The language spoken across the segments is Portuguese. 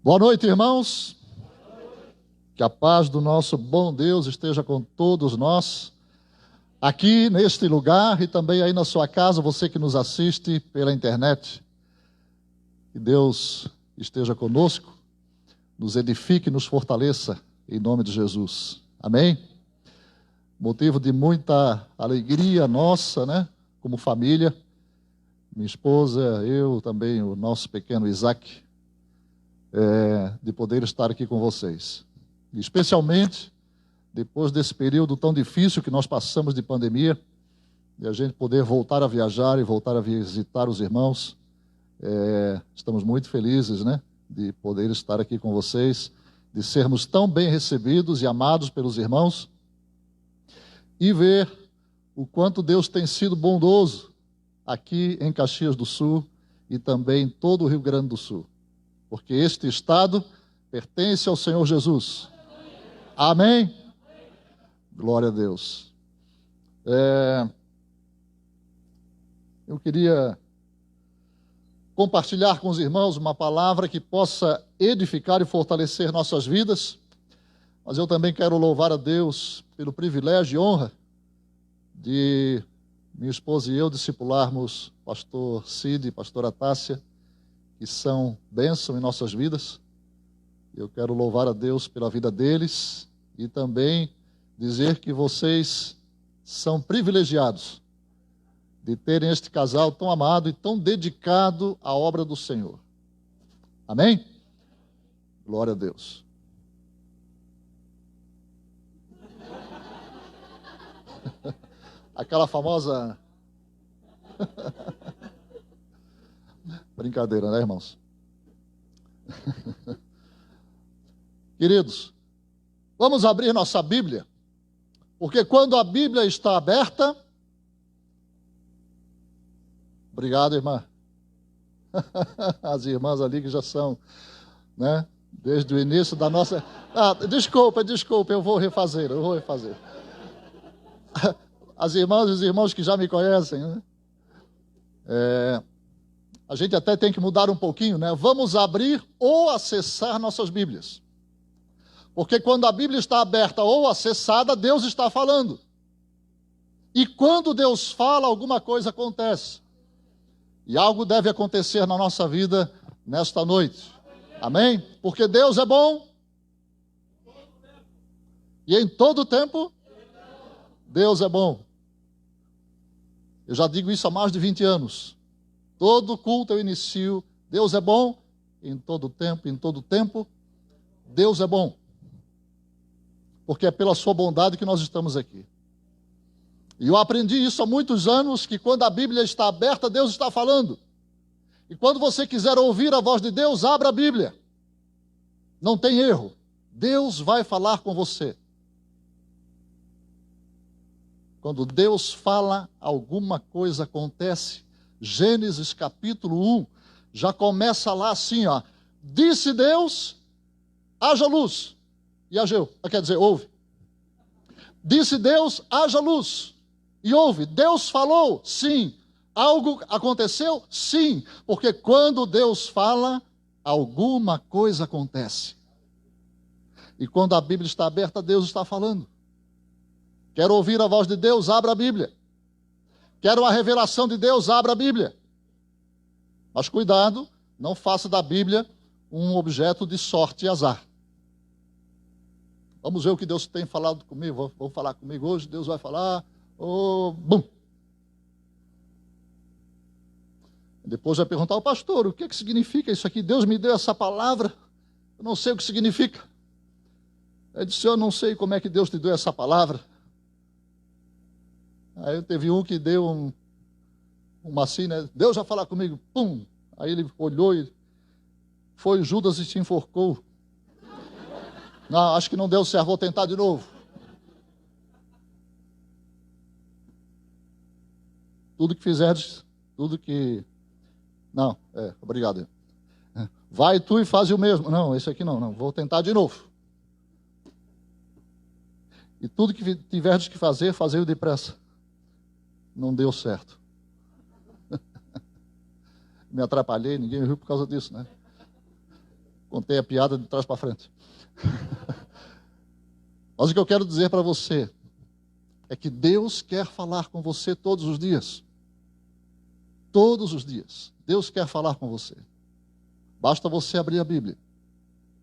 Boa noite, irmãos. Que a paz do nosso bom Deus esteja com todos nós, aqui neste lugar e também aí na sua casa, você que nos assiste pela internet. Que Deus esteja conosco, nos edifique e nos fortaleça, em nome de Jesus. Amém? Motivo de muita alegria nossa, né? Como família, minha esposa, eu também, o nosso pequeno Isaac, de poder estar aqui com vocês. Especialmente depois desse período tão difícil que nós passamos de pandemia, e a gente poder voltar a viajar e voltar a visitar os irmãos. Estamos muito felizes, né, de poder estar aqui com vocês, de sermos tão bem recebidos e amados pelos irmãos, e ver o quanto Deus tem sido bondoso aqui em Caxias do Sul e também em todo o Rio Grande do Sul, porque este estado pertence ao Senhor Jesus. Amém? Glória a Deus. Eu queria compartilhar com os irmãos uma palavra que possa edificar e fortalecer nossas vidas, mas eu também quero louvar a Deus pelo privilégio e honra de minha esposa e eu discipularmos pastor Cid e pastora Tássia, que são bênção em nossas vidas. Eu quero louvar a Deus pela vida deles e também dizer que vocês são privilegiados de terem este casal tão amado e tão dedicado à obra do Senhor. Amém? Glória a Deus. Aquela famosa... Brincadeira, né, irmãos? Queridos, vamos abrir nossa Bíblia, porque quando a Bíblia está aberta... Obrigado, irmã. As irmãs ali que já são, né, desde o início da nossa... Desculpa, eu vou refazer. As irmãs e os irmãos que já me conhecem, né? A gente até tem que mudar um pouquinho, né? Vamos abrir ou acessar nossas Bíblias. Porque quando a Bíblia está aberta ou acessada, Deus está falando. E quando Deus fala, alguma coisa acontece. E algo deve acontecer na nossa vida nesta noite. Amém? Porque Deus é bom. E em todo tempo, Deus é bom. Eu já digo isso há mais de 20 anos. Todo culto eu inicio, Deus é bom, em todo tempo, Deus é bom. Porque é pela sua bondade que nós estamos aqui. E eu aprendi isso há muitos anos, que quando a Bíblia está aberta, Deus está falando. E quando você quiser ouvir a voz de Deus, abra a Bíblia. Não tem erro. Deus vai falar com você. Quando Deus fala, alguma coisa acontece. Gênesis capítulo 1, já começa lá assim, ó. Disse Deus, haja luz. E ageu, quer dizer, houve. Disse Deus, haja luz. E houve. Deus falou, sim. Algo aconteceu? Sim. Porque quando Deus fala, alguma coisa acontece. E quando a Bíblia está aberta, Deus está falando. Quero ouvir a voz de Deus? Abra a Bíblia. Quero a revelação de Deus? Abra a Bíblia. Mas cuidado, não faça da Bíblia um objeto de sorte e azar. Vamos ver o que Deus tem falado comigo. Vou falar comigo hoje, Deus vai falar. Bum. Depois vai perguntar ao pastor, o que significa isso aqui? Deus me deu essa palavra, eu não sei o que significa. Eu disse, eu não sei como é que Deus te deu essa palavra. Aí teve um que deu uma assim, né? Deus vai falar comigo, pum. Aí ele olhou e foi Judas e se enforcou. Não, acho que não deu certo, vou tentar de novo. Tudo que fizerdes, Não, obrigado. Vai tu e faz o mesmo. Não, esse aqui não, vou tentar de novo. E tudo que tiverdes que fazer, fazei-o depressa. Não deu certo. Me atrapalhei, ninguém riu por causa disso, né? Contei a piada de trás para frente. Mas o que eu quero dizer para você é que Deus quer falar com você todos os dias. Todos os dias. Deus quer falar com você. Basta você abrir a Bíblia,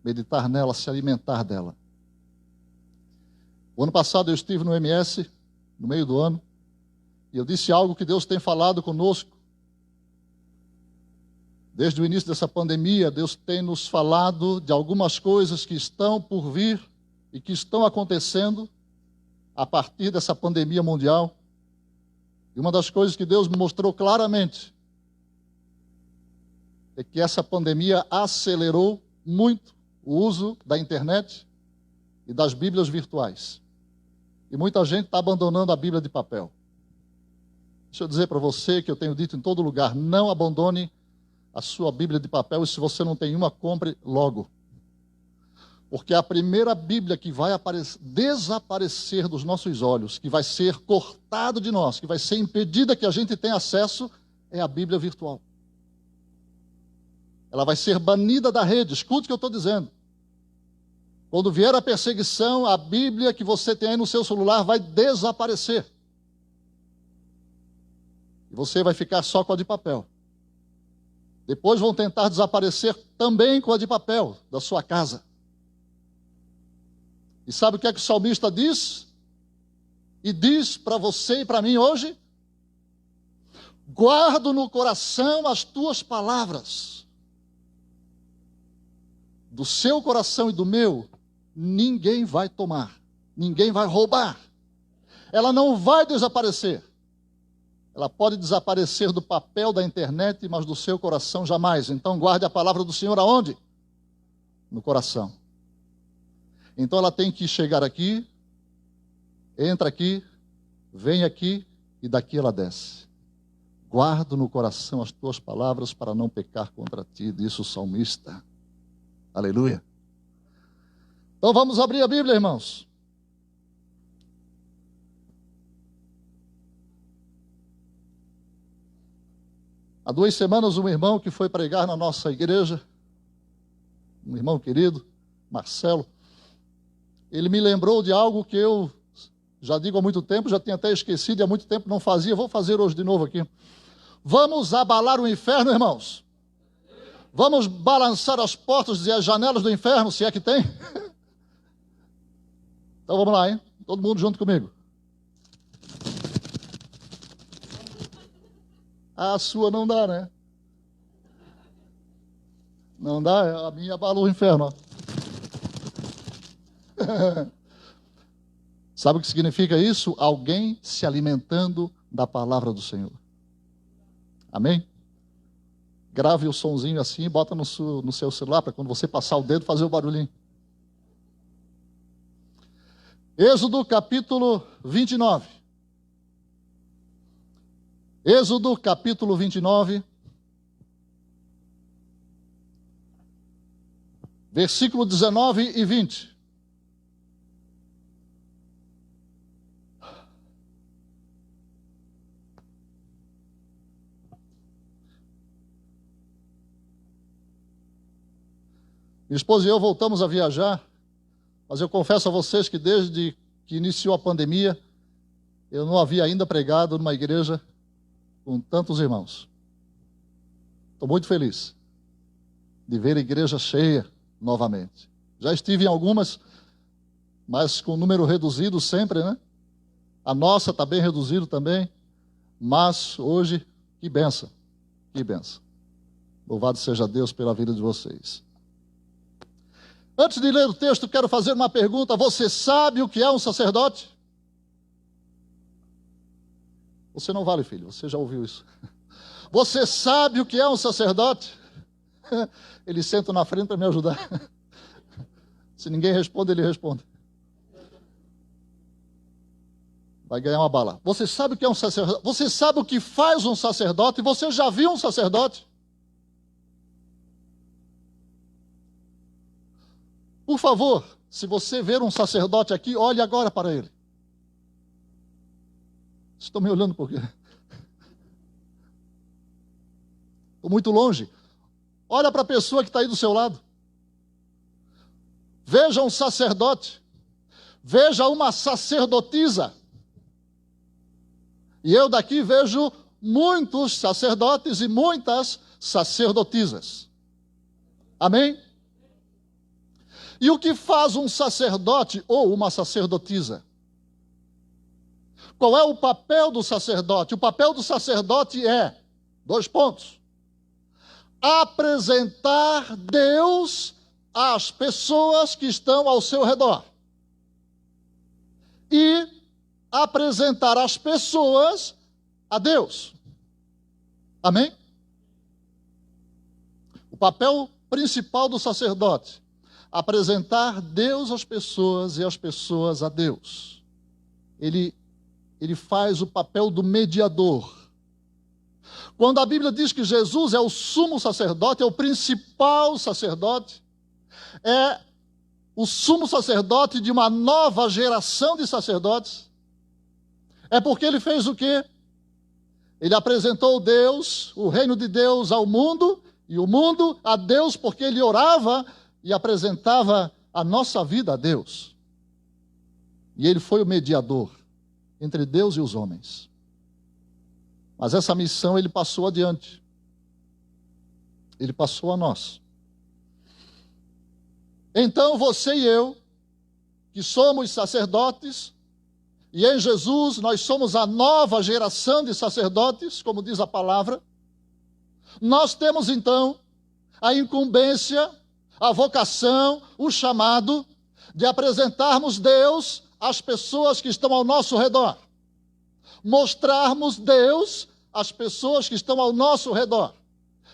meditar nela, se alimentar dela. O ano passado eu estive no MS, no meio do ano, e eu disse algo que Deus tem falado conosco. Desde o início dessa pandemia, Deus tem nos falado de algumas coisas que estão por vir e que estão acontecendo a partir dessa pandemia mundial. E uma das coisas que Deus me mostrou claramente é que essa pandemia acelerou muito o uso da internet e das Bíblias virtuais. E muita gente está abandonando a Bíblia de papel. Deixa eu dizer para você que eu tenho dito em todo lugar, não abandone a sua Bíblia de papel e se você não tem uma, compre logo. Porque a primeira Bíblia que vai desaparecer dos nossos olhos, que vai ser cortado de nós, que vai ser impedida que a gente tenha acesso, é a Bíblia virtual. Ela vai ser banida da rede. Escute o que eu estou dizendo. Quando vier a perseguição, a Bíblia que você tem aí no seu celular vai desaparecer. E você vai ficar só com a de papel. Depois vão tentar desaparecer também com a de papel da sua casa. E sabe o que é que o salmista diz? E diz para você e para mim hoje? Guardo no coração as tuas palavras. Do seu coração e do meu, ninguém vai tomar. Ninguém vai roubar. Ela não vai desaparecer. Ela pode desaparecer do papel da internet, mas do seu coração jamais. Então guarde a palavra do Senhor aonde? No coração. Então ela tem que chegar aqui, entra aqui, vem aqui e daqui ela desce. Guardo no coração as tuas palavras para não pecar contra ti, disse o salmista. Aleluia. Então vamos abrir a Bíblia, irmãos. Há 2 semanas, um irmão que foi pregar na nossa igreja, um irmão querido, Marcelo, ele me lembrou de algo que eu já digo há muito tempo, já tinha até esquecido e há muito tempo não fazia, vou fazer hoje de novo aqui. Vamos abalar o inferno, irmãos? Vamos balançar as portas e as janelas do inferno, se é que tem? Então vamos lá, hein? Todo mundo junto comigo. A sua não dá, né? Não dá, a minha abalou o inferno, ó. Sabe o que significa isso? Alguém se alimentando da palavra do Senhor. Amém? Grave o sonzinho assim e bota no seu celular para quando você passar o dedo fazer o barulhinho. Êxodo capítulo 29. Êxodo capítulo 29. Versículo 19 e 20. Minha esposa e eu voltamos a viajar, mas eu confesso a vocês que desde que iniciou a pandemia, eu não havia ainda pregado numa igreja com tantos irmãos. Estou muito feliz de ver a igreja cheia novamente. Já estive em algumas, mas com número reduzido sempre, né? A nossa está bem reduzido também, mas hoje, que bênção, que bênção. Louvado seja Deus pela vida de vocês. Antes de ler o texto, quero fazer uma pergunta. Você sabe o que é um sacerdote? Você não vale, filho, você já ouviu isso. Você sabe o que é um sacerdote? Ele senta na frente para me ajudar. Se ninguém responde, ele responde. Vai ganhar uma bala. Você sabe o que é um sacerdote? Você sabe o que faz um sacerdote? Você já viu um sacerdote? Por favor, se você ver um sacerdote aqui, olhe agora para ele. Estão me olhando por quê? Estou muito longe. Olha para a pessoa que está aí do seu lado. veja um sacerdote, veja uma sacerdotisa. E eu daqui vejo muitos sacerdotes e muitas sacerdotisas. Amém? E o que faz um sacerdote ou uma sacerdotisa? Qual é o papel do sacerdote? O papel do sacerdote é, 2 pontos, apresentar Deus às pessoas que estão ao seu redor. E apresentar as pessoas a Deus. Amém? O papel principal do sacerdote, apresentar Deus às pessoas e as pessoas a Deus. Ele faz o papel do mediador. Quando a Bíblia diz que Jesus é o sumo sacerdote, é o principal sacerdote, é o sumo sacerdote de uma nova geração de sacerdotes, é porque ele fez o quê? Ele apresentou Deus, o reino de Deus ao mundo, e o mundo a Deus, porque ele orava e apresentava a nossa vida a Deus. E ele foi o mediador entre Deus e os homens. Mas essa missão ele passou adiante. Ele passou a nós. Então você e eu, que somos sacerdotes, e em Jesus nós somos a nova geração de sacerdotes, como diz a palavra, nós temos então a incumbência, a vocação, o chamado de apresentarmos Deus às pessoas que estão ao nosso redor. Mostrarmos Deus às pessoas que estão ao nosso redor.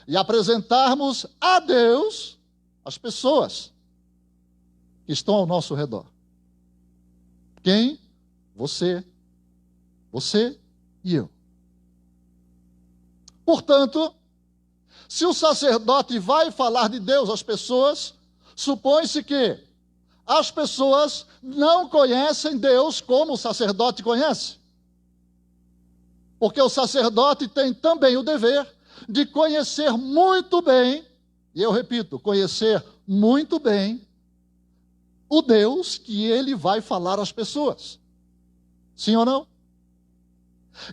E apresentarmos a Deus às pessoas que estão ao nosso redor. Quem? Você. Você e eu. Portanto, se o sacerdote vai falar de Deus às pessoas, supõe-se que as pessoas não conhecem Deus como o sacerdote conhece. Porque o sacerdote tem também o dever de conhecer muito bem, e eu repito, conhecer muito bem o Deus que ele vai falar às pessoas. Sim ou não?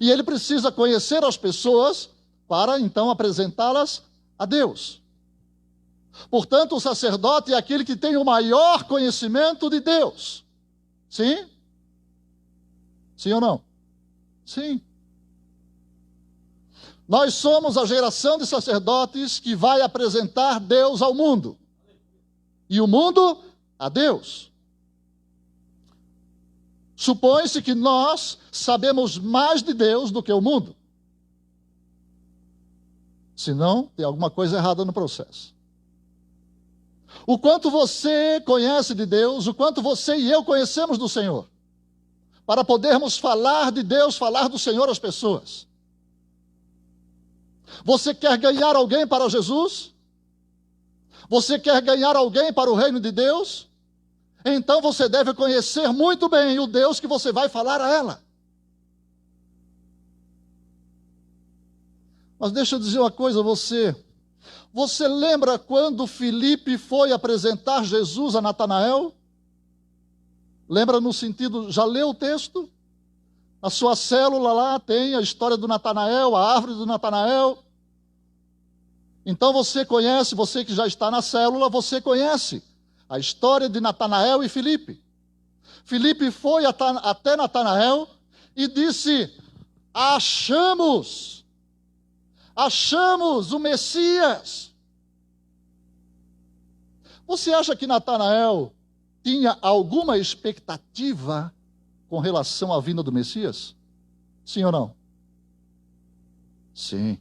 E ele precisa conhecer as pessoas para então apresentá-las a Deus. Portanto, o sacerdote é aquele que tem o maior conhecimento de Deus. Sim? Sim ou não? Sim. Nós somos a geração de sacerdotes que vai apresentar Deus ao mundo. E o mundo a Deus. Supõe-se que nós sabemos mais de Deus do que o mundo. Senão, tem alguma coisa errada no processo. O quanto você conhece de Deus, o quanto você e eu conhecemos do Senhor, para podermos falar de Deus, falar do Senhor às pessoas. Você quer ganhar alguém para Jesus? Você quer ganhar alguém para o reino de Deus? Então você deve conhecer muito bem o Deus que você vai falar a ela. Mas deixa eu dizer uma coisa a você. Você lembra quando Filipe foi apresentar Jesus a Natanael? Lembra no sentido, já leu o texto? Na sua célula lá tem a história do Natanael, a árvore do Natanael. Então você conhece, você que já está na célula, você conhece a história de Natanael e Filipe. Filipe foi até Natanael e disse: achamos o Messias. Você acha que Natanael tinha alguma expectativa com relação à vinda do Messias? Sim ou não? Sim.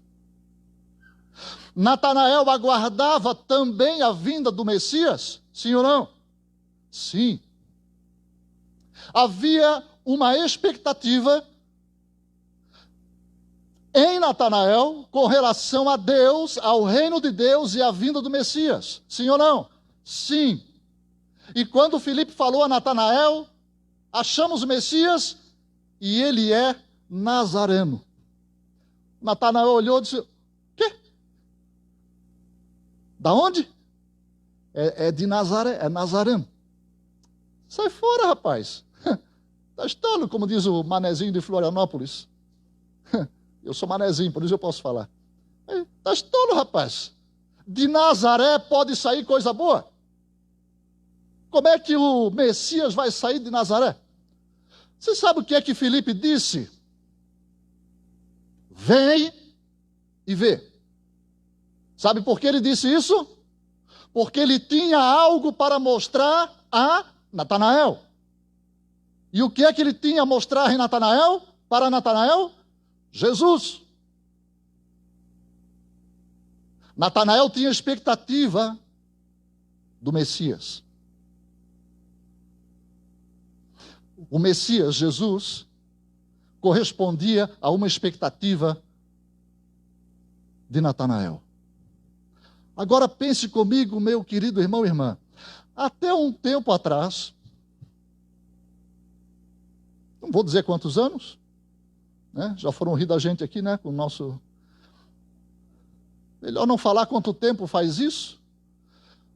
Natanael aguardava também a vinda do Messias? Sim ou não? Sim. Havia uma expectativa em Natanael com relação a Deus, ao reino de Deus e à vinda do Messias. Sim ou não? Sim. E quando Filipe falou a Natanael, achamos o Messias e ele é nazareno. Natanael olhou e disse: quê? Da onde? É de Nazaré, é nazareno. Sai fora, rapaz. Estás tolo, como diz o manezinho de Florianópolis. Eu sou manezinho, por isso eu posso falar. Estás tolo, rapaz. De Nazaré pode sair coisa boa. Como é que o Messias vai sair de Nazaré? Você sabe o que é que Filipe disse? Vem e vê. Sabe por que ele disse isso? Porque ele tinha algo para mostrar a Natanael. E o que é que ele tinha a mostrar em Natanael? Para Natanael? Jesus. Natanael tinha expectativa do Messias. O Messias, Jesus, correspondia a uma expectativa de Natanael. Agora pense comigo, meu querido irmão e irmã. Até um tempo atrás, não vou dizer quantos anos, né? Já foram rir da gente aqui, né? Com o nosso... Melhor não falar quanto tempo faz isso.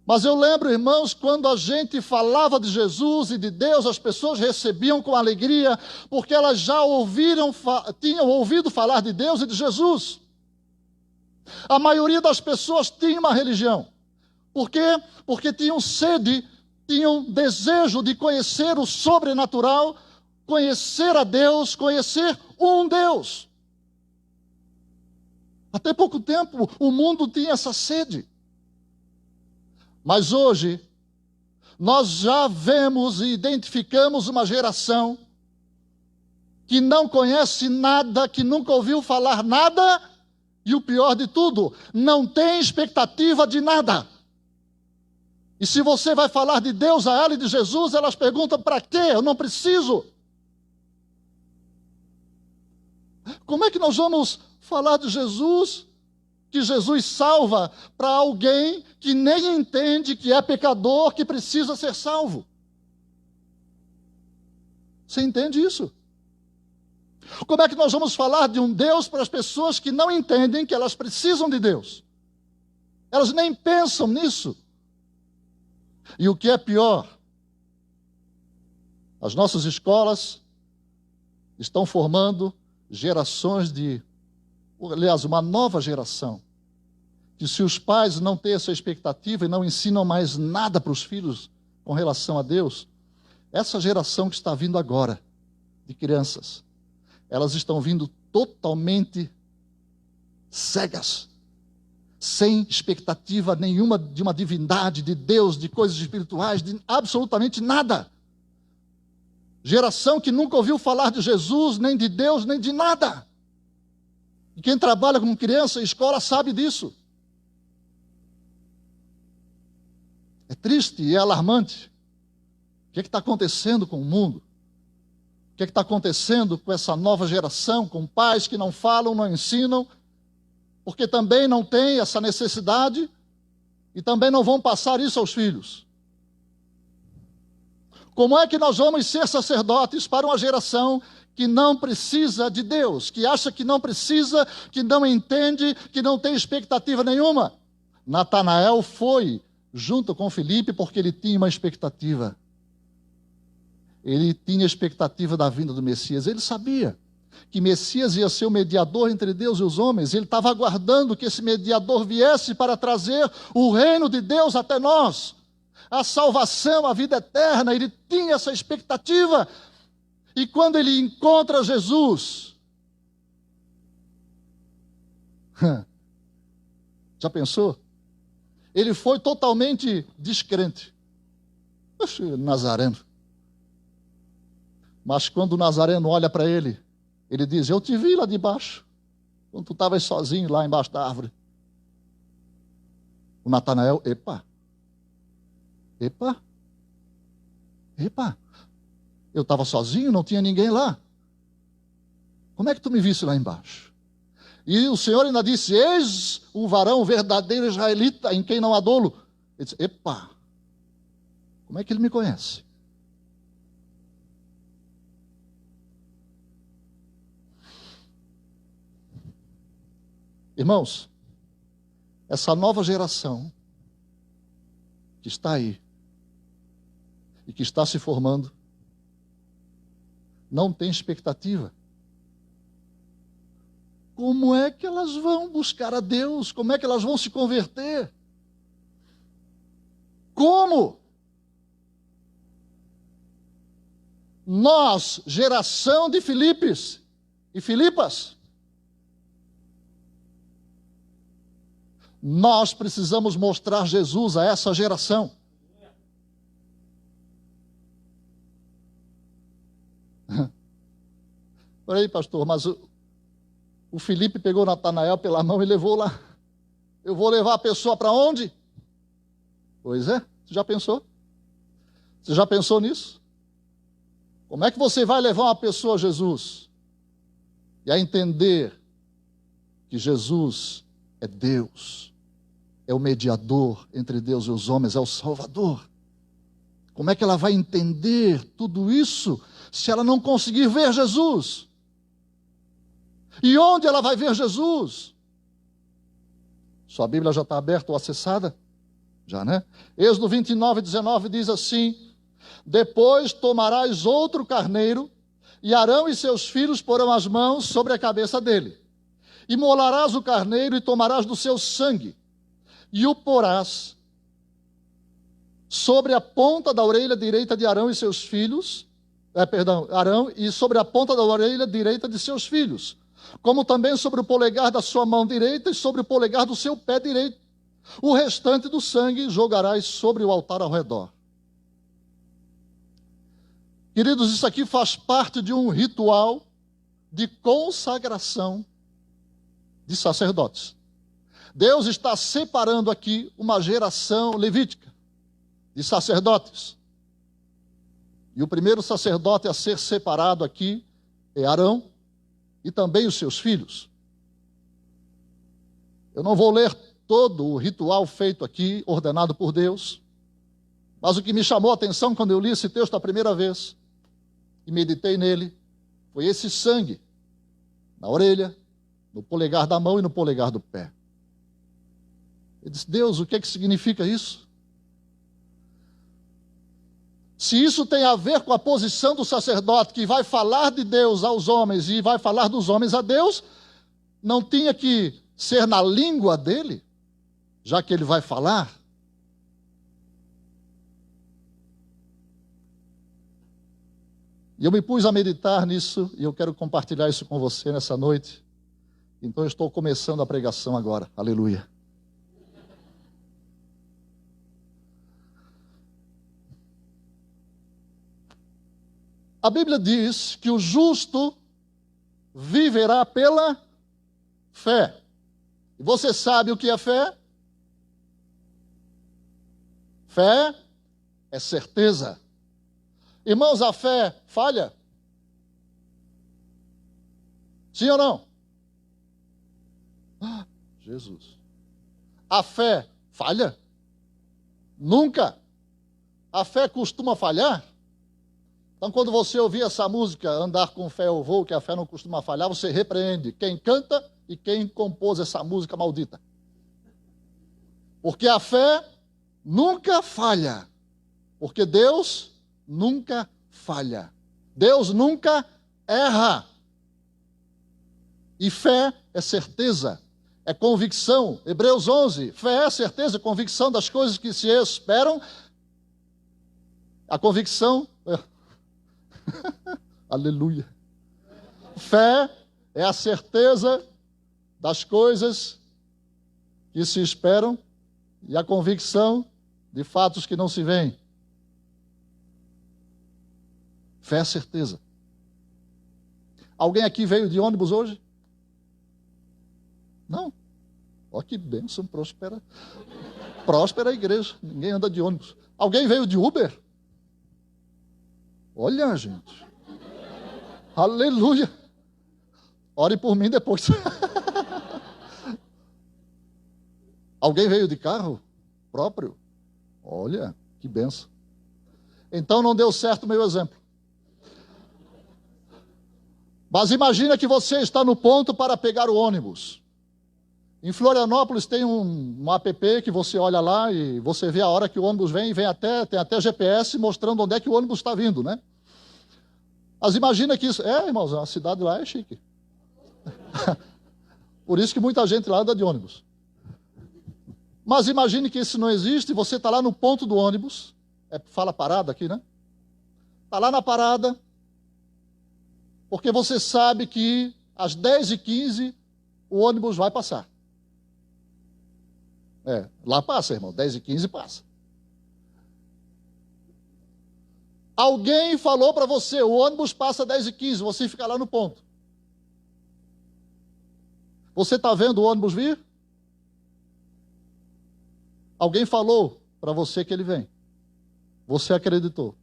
Mas eu lembro, irmãos, quando a gente falava de Jesus e de Deus, as pessoas recebiam com alegria, porque elas já tinham ouvido falar de Deus e de Jesus. A maioria das pessoas tinha uma religião. Por quê? Porque tinham sede, tinham desejo de conhecer o sobrenatural, conhecer a Deus, conhecer um Deus. Até pouco tempo, o mundo tinha essa sede. Mas hoje, nós já vemos e identificamos uma geração que não conhece nada, que nunca ouviu falar nada, e o pior de tudo, não tem expectativa de nada. E se você vai falar de Deus a ela e de Jesus, elas perguntam, para quê? Eu não preciso. Como é que nós vamos falar de Jesus, que Jesus salva, para alguém que nem entende que é pecador, que precisa ser salvo? Você entende isso? Como é que nós vamos falar de um Deus para as pessoas que não entendem que elas precisam de Deus? Elas nem pensam nisso. E o que é pior, as nossas escolas estão formando gerações aliás, uma nova geração, que se os pais não têm essa expectativa e não ensinam mais nada para os filhos com relação a Deus, essa geração que está vindo agora, de crianças, elas estão vindo totalmente cegas, sem expectativa nenhuma de uma divindade, de Deus, de coisas espirituais, de absolutamente nada. Geração que nunca ouviu falar de Jesus, nem de Deus, nem de nada. E quem trabalha com criança em escola sabe disso. É triste e é alarmante. O que está acontecendo com o mundo? O que está acontecendo com essa nova geração, com pais que não falam, não ensinam, porque também não têm essa necessidade e também não vão passar isso aos filhos? Como é que nós vamos ser sacerdotes para uma geração que não precisa de Deus, que acha que não precisa, que não entende, que não tem expectativa nenhuma? Natanael foi junto com Filipe porque ele tinha uma expectativa. Ele tinha expectativa da vinda do Messias. Ele sabia que Messias ia ser o mediador entre Deus e os homens. Ele estava aguardando que esse mediador viesse para trazer o reino de Deus até nós, a salvação, a vida eterna. Ele tinha essa expectativa. E quando ele encontra Jesus, já pensou? Ele foi totalmente descrente. Oxe, Nazareno. Mas quando o Nazareno olha para ele, ele diz, eu te vi lá de baixo, quando tu estavas sozinho lá embaixo da árvore. O Natanael, epa, eu estava sozinho, não tinha ninguém lá. Como é que tu me visse lá embaixo? E o Senhor ainda disse, eis um varão verdadeiro israelita, em quem não há dolo. Ele disse, epa, como é que ele me conhece? Irmãos, essa nova geração que está aí, e que está se formando, não tem expectativa. Como é que elas vão buscar a Deus? Como é que elas vão se converter? Como? Nós, geração de Filipes e Filipas, nós precisamos mostrar Jesus a essa geração. Peraí, pastor, mas o Filipe pegou Natanael pela mão e levou lá. Eu vou levar a pessoa para onde? Pois é, você já pensou? Você já pensou nisso? Como é que você vai levar uma pessoa a Jesus? E a entender que Jesus é Deus, é o mediador entre Deus e os homens, é o Salvador. Como é que ela vai entender tudo isso se ela não conseguir ver Jesus? E onde ela vai ver Jesus? Sua Bíblia já está aberta ou acessada? Já, né? Êxodo 29, 19 diz assim: depois tomarás outro carneiro, e Arão e seus filhos porão as mãos sobre a cabeça dele. Imolarás o carneiro e tomarás do seu sangue, e o porás sobre a ponta da orelha direita de Arão e seus filhos, Arão, e sobre a ponta da orelha direita de seus filhos, como também sobre o polegar da sua mão direita e sobre o polegar do seu pé direito. O restante do sangue jogarás sobre o altar ao redor. Queridos, isso aqui faz parte de um ritual de consagração de sacerdotes. Deus está separando aqui uma geração levítica de sacerdotes. E o primeiro sacerdote a ser separado aqui é Arão e também os seus filhos. Eu não vou ler todo o ritual feito aqui, ordenado por Deus, mas o que me chamou a atenção quando eu li esse texto a primeira vez e meditei nele, foi esse sangue na orelha, no polegar da mão e no polegar do pé. Eu disse: Deus, o que é que significa isso? Se isso tem a ver com a posição do sacerdote, que vai falar de Deus aos homens e vai falar dos homens a Deus, não tinha que ser na língua dele, já que ele vai falar? E eu me pus a meditar nisso, e eu quero compartilhar isso com você nessa noite. Então eu estou começando a pregação agora. Aleluia. A Bíblia diz que o justo viverá pela fé. E você sabe o que é fé? Fé é certeza. Irmãos, a fé falha? Sim ou não? Ah, Jesus. A fé falha? Nunca. A fé costuma falhar? Então, quando você ouvir essa música, Andar com Fé eu vou, que a fé não costuma falhar, você repreende quem canta e quem compôs essa música maldita. Porque a fé nunca falha. Porque Deus nunca falha. Deus nunca erra. E fé é certeza, é convicção. Hebreus 11, fé é certeza, convicção das coisas que se esperam. A convicção... Aleluia. Fé é a certeza das coisas que se esperam e a convicção de fatos que não se veem. Fé é certeza. Alguém aqui veio de ônibus hoje? Não? Ó, que bênção, próspera. Próspera a igreja, ninguém anda de ônibus. Alguém veio de Uber? Olha, gente. Aleluia. Ore por mim depois. Alguém veio de carro próprio? Olha, que benção. Então não deu certo o meu exemplo. Mas imagina que você está no ponto para pegar o ônibus. Em Florianópolis tem um app que você olha lá e você vê a hora que o ônibus vem e tem até GPS mostrando onde é que o ônibus está vindo, né? Mas imagina que isso... irmãos, a cidade lá é chique. Por isso que muita gente lá anda de ônibus. Mas imagine que isso não existe, você está lá no ponto do ônibus, fala parada aqui, né? Está lá na parada, porque você sabe que às 10h15 o ônibus vai passar. Lá passa, irmão, 10h15 passa. Alguém falou para você, o ônibus passa 10h15, você fica lá no ponto. Você está vendo o ônibus vir? Alguém falou para você que ele vem. Você acreditou.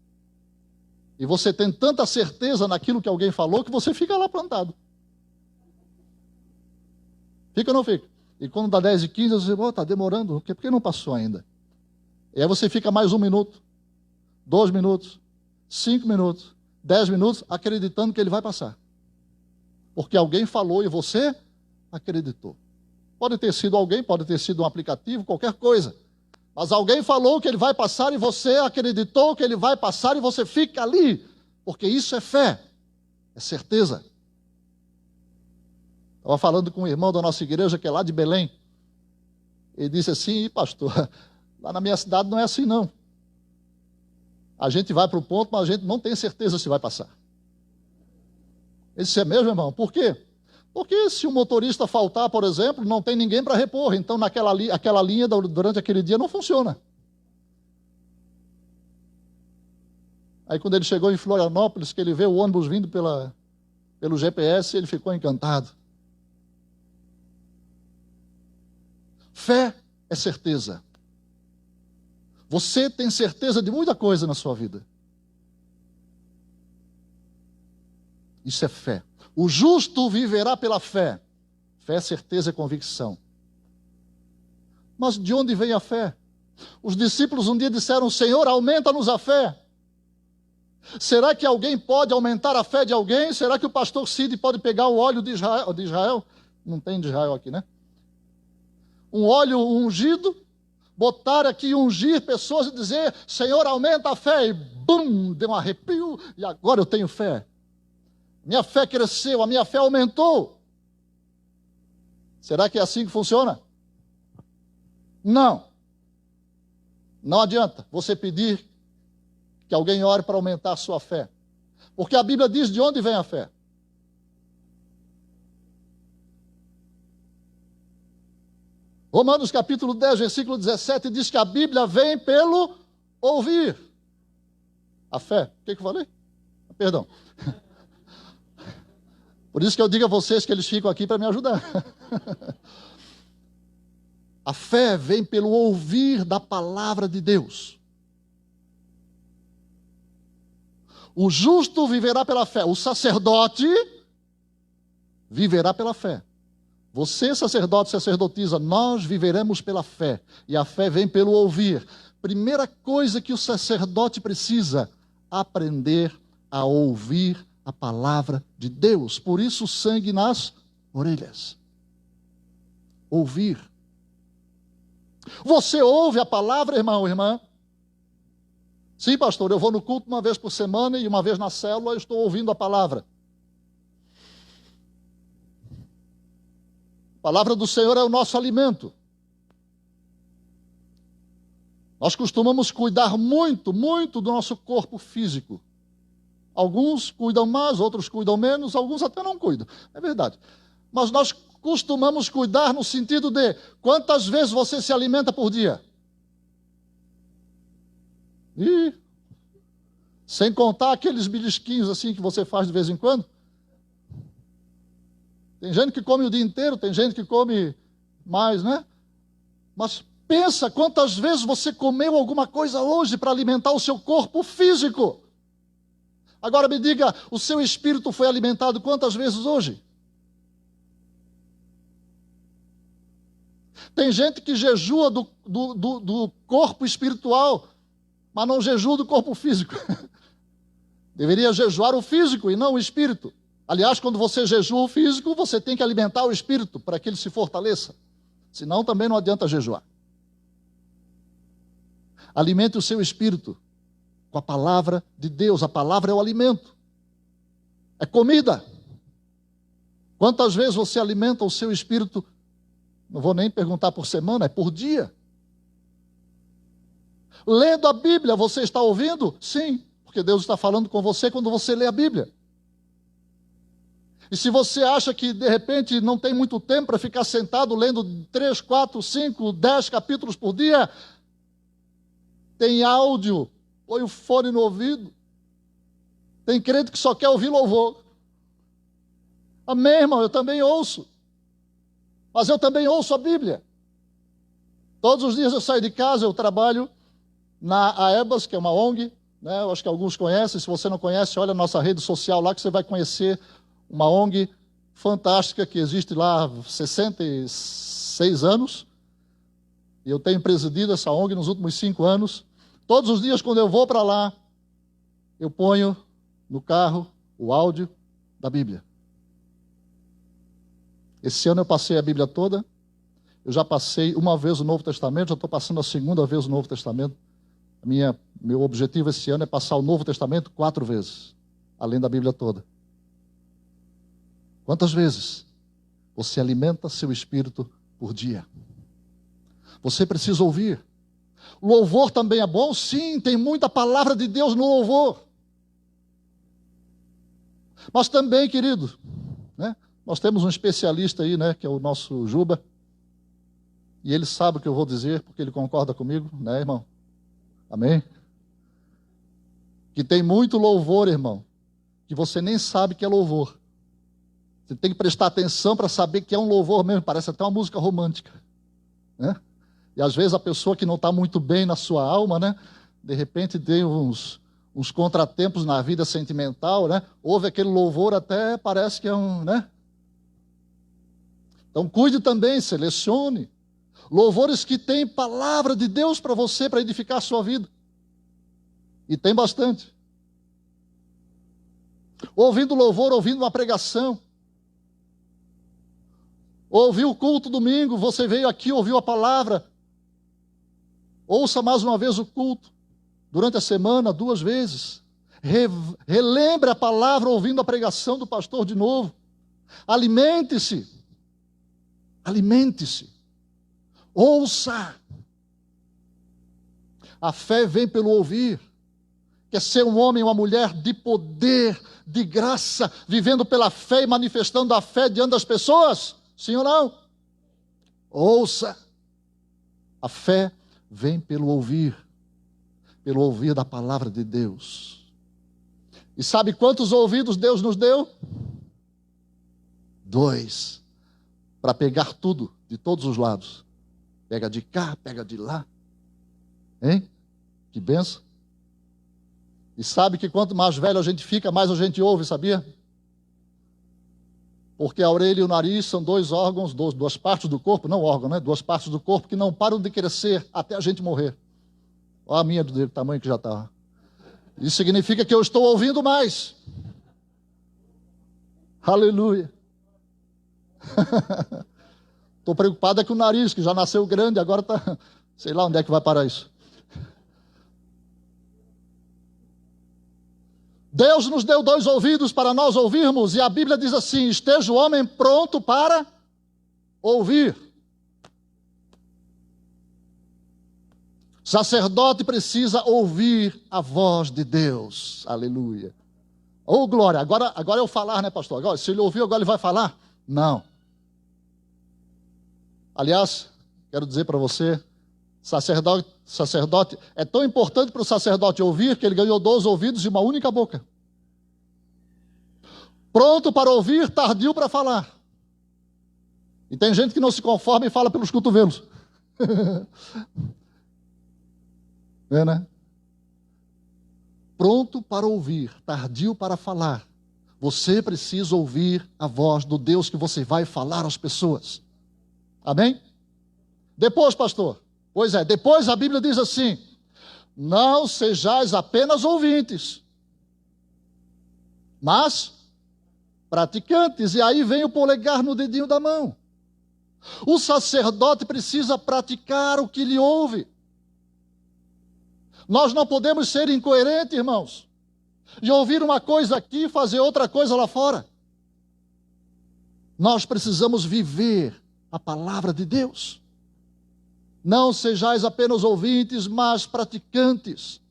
E você tem tanta certeza naquilo que alguém falou que você fica lá plantado. Fica ou não fica? E quando dá 10h15, você diz, está demorando, por que não passou ainda? E aí você fica mais 1 minuto, 2 minutos, 5 minutos, 10 minutos, acreditando que ele vai passar. Porque alguém falou e você acreditou. Pode ter sido alguém, pode ter sido um aplicativo, qualquer coisa. Mas alguém falou que ele vai passar e você acreditou que ele vai passar e você fica ali. Porque isso é fé, é certeza. Estava falando com um irmão da nossa igreja, que é lá de Belém. Ele disse assim, pastor, lá na minha cidade não é assim não. A gente vai para o ponto, mas a gente não tem certeza se vai passar. Ele disse, é mesmo, irmão? Por quê? Porque se o motorista faltar, por exemplo, não tem ninguém para repor. Então, aquela linha durante aquele dia não funciona. Aí, quando ele chegou em Florianópolis, que ele vê o ônibus vindo pelo GPS, ele ficou encantado. Fé é certeza. Você tem certeza de muita coisa na sua vida. Isso é fé. O justo viverá pela fé. Fé é certeza e convicção. Mas de onde vem a fé? Os discípulos um dia disseram, Senhor, aumenta-nos a fé. Será que alguém pode aumentar a fé de alguém? Será que o pastor Cid pode pegar o óleo de Israel? Não tem de Israel aqui, né? Um óleo ungido, botar aqui e ungir pessoas e dizer, Senhor, aumenta a fé. E bum, deu um arrepio e agora eu tenho fé. Minha fé cresceu, a minha fé aumentou. Será que é assim que funciona? Não. Não adianta você pedir que alguém ore para aumentar a sua fé. Porque a Bíblia diz de onde vem a fé. Romanos capítulo 10, versículo 17, diz que a Bíblia vem pelo ouvir. A fé. O que eu falei? Perdão. Por isso que eu digo a vocês que eles ficam aqui para me ajudar. A fé vem pelo ouvir da palavra de Deus. O justo viverá pela fé. O sacerdote viverá pela fé. Você, sacerdote, sacerdotisa, nós viveremos pela fé. E a fé vem pelo ouvir. Primeira coisa que o sacerdote precisa, aprender a ouvir a palavra de Deus. Por isso, sangue nas orelhas. Ouvir. Você ouve a palavra, irmão, irmã? Sim, pastor, eu vou no culto uma vez por semana e uma vez na célula eu estou ouvindo a palavra. A palavra do Senhor é o nosso alimento. Nós costumamos cuidar muito, muito do nosso corpo físico. Alguns cuidam mais, outros cuidam menos, alguns até não cuidam. É verdade. Mas nós costumamos cuidar no sentido de quantas vezes você se alimenta por dia? E sem contar aqueles belisquinhos assim que você faz de vez em quando. Tem gente que come o dia inteiro, tem gente que come mais, né? Mas pensa quantas vezes você comeu alguma coisa hoje para alimentar o seu corpo físico. Agora me diga, o seu espírito foi alimentado quantas vezes hoje? Tem gente que jejua do corpo espiritual, mas não jejua do corpo físico. Deveria jejuar o físico e não o espírito. Aliás, quando você jejua o físico, você tem que alimentar o espírito para que ele se fortaleça. Senão também não adianta jejuar. Alimente o seu espírito com a palavra de Deus. A palavra é o alimento. É comida. Quantas vezes você alimenta o seu espírito? Não vou nem perguntar por semana, é por dia. Lendo a Bíblia, você está ouvindo? Sim, porque Deus está falando com você quando você lê a Bíblia. E se você acha que, de repente, não tem muito tempo para ficar sentado lendo 3, 4, 5, 10 capítulos por dia, tem áudio, põe o fone no ouvido. Tem crente que só quer ouvir louvor. Amém, irmão, eu também ouço. Mas eu também ouço a Bíblia. Todos os dias eu saio de casa, eu trabalho na AEBAS, que é uma ONG, né? Eu acho que alguns conhecem. Se você não conhece, olha a nossa rede social lá que você vai conhecer uma ONG fantástica que existe lá há 66 anos. E eu tenho presidido essa ONG nos últimos 5 anos. Todos os dias, quando eu vou para lá, eu ponho no carro o áudio da Bíblia. Esse ano eu passei a Bíblia toda. Eu já passei uma vez o Novo Testamento, já estou passando a segunda vez o Novo Testamento. Meu objetivo esse ano é passar o Novo Testamento 4 vezes, além da Bíblia toda. Quantas vezes você alimenta seu espírito por dia? Você precisa ouvir. O louvor também é bom? Sim, tem muita palavra de Deus no louvor. Mas também, querido, né, nós temos um especialista aí, né, que é o nosso Juba, e ele sabe o que eu vou dizer, porque ele concorda comigo, né, irmão? Amém? Que tem muito louvor, irmão, que você nem sabe que é louvor. Você tem que prestar atenção para saber que é um louvor mesmo, parece até uma música romântica, né? E às vezes a pessoa que não está muito bem na sua alma, né, de repente tem uns contratempos na vida sentimental, né? Ouve aquele louvor, até parece que é um, né? Então cuide também, selecione louvores que têm palavra de Deus para você, para edificar a sua vida. E tem bastante. Ouvindo louvor, ouvindo uma pregação. Ouviu o culto domingo, você veio aqui, ouviu a palavra. Ouça mais uma vez o culto. Durante a semana, 2 vezes. Relembre a palavra ouvindo a pregação do pastor de novo. Alimente-se. Alimente-se. Ouça. A fé vem pelo ouvir. Quer ser um homem, uma mulher de poder, de graça, vivendo pela fé e manifestando a fé diante das pessoas? Sim ou não? Ouça. A fé vem pelo ouvir da palavra de Deus. E sabe quantos ouvidos Deus nos deu? 2. Para pegar tudo, de todos os lados. Pega de cá, pega de lá. Hein? Que benção. E sabe que quanto mais velho a gente fica, mais a gente ouve, sabia? Porque a orelha e o nariz são 2 órgãos, 2 partes do corpo, não órgão, né? 2 partes do corpo que não param de crescer até a gente morrer. Olha a minha do tamanho que já está. Isso significa que eu estou ouvindo mais. Aleluia. Estou preocupado é com o nariz, que já nasceu grande, agora está... Sei lá onde é que vai parar isso. Deus nos deu 2 ouvidos para nós ouvirmos, e a Bíblia diz assim: esteja o homem pronto para ouvir. Sacerdote precisa ouvir a voz de Deus. Aleluia. Oh, glória. Agora é o falar, né, pastor? Agora, se ele ouviu, agora ele vai falar? Não. Aliás, quero dizer para você, sacerdote, é tão importante para o sacerdote ouvir que ele ganhou 2 ouvidos e uma única boca. Pronto para ouvir, tardio para falar. E tem gente que não se conforma e fala pelos cotovelos. É, né? Pronto para ouvir, tardio para falar. Você precisa ouvir a voz do Deus que você vai falar às pessoas. Amém? Depois, pastor. Pois é, depois a Bíblia diz assim: não sejais apenas ouvintes, mas praticantes. E aí vem o polegar no dedinho da mão. O sacerdote precisa praticar o que lhe ouve. Nós não podemos ser incoerentes, irmãos, de ouvir uma coisa aqui e fazer outra coisa lá fora. Nós precisamos viver a palavra de Deus. Não sejais apenas ouvintes, mas praticantes.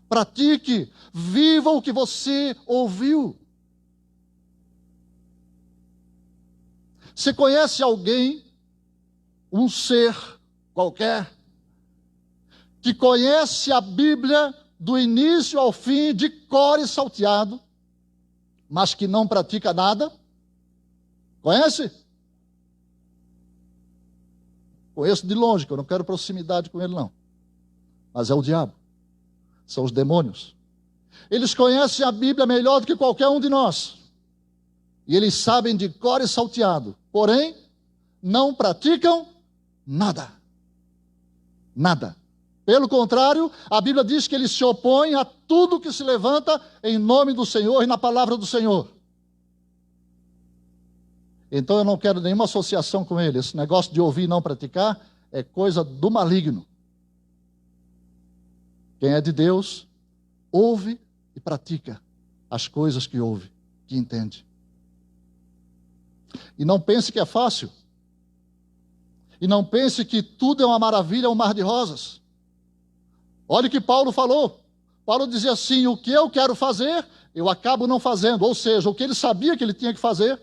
Pratique, viva o que você ouviu. Você conhece alguém, um ser qualquer, que conhece a Bíblia do início ao fim, de cor e salteado, mas que não pratica nada? Conhece? Conheço de longe, que eu não quero proximidade com ele, não. Mas é o diabo. São os demônios. Eles conhecem a Bíblia melhor do que qualquer um de nós. E eles sabem de cor e salteado. Porém, não praticam nada. Nada. Pelo contrário, a Bíblia diz que eles se opõem a tudo que se levanta em nome do Senhor e na palavra do Senhor. Então eu não quero nenhuma associação com ele. Esse negócio de ouvir e não praticar é coisa do maligno. Quem é de Deus, ouve e pratica as coisas que ouve, que entende. E não pense que é fácil. E não pense que tudo é uma maravilha, um mar de rosas. Olha o que Paulo falou. Paulo dizia assim: o que eu quero fazer, eu acabo não fazendo. Ou seja, o que ele sabia que ele tinha que fazer,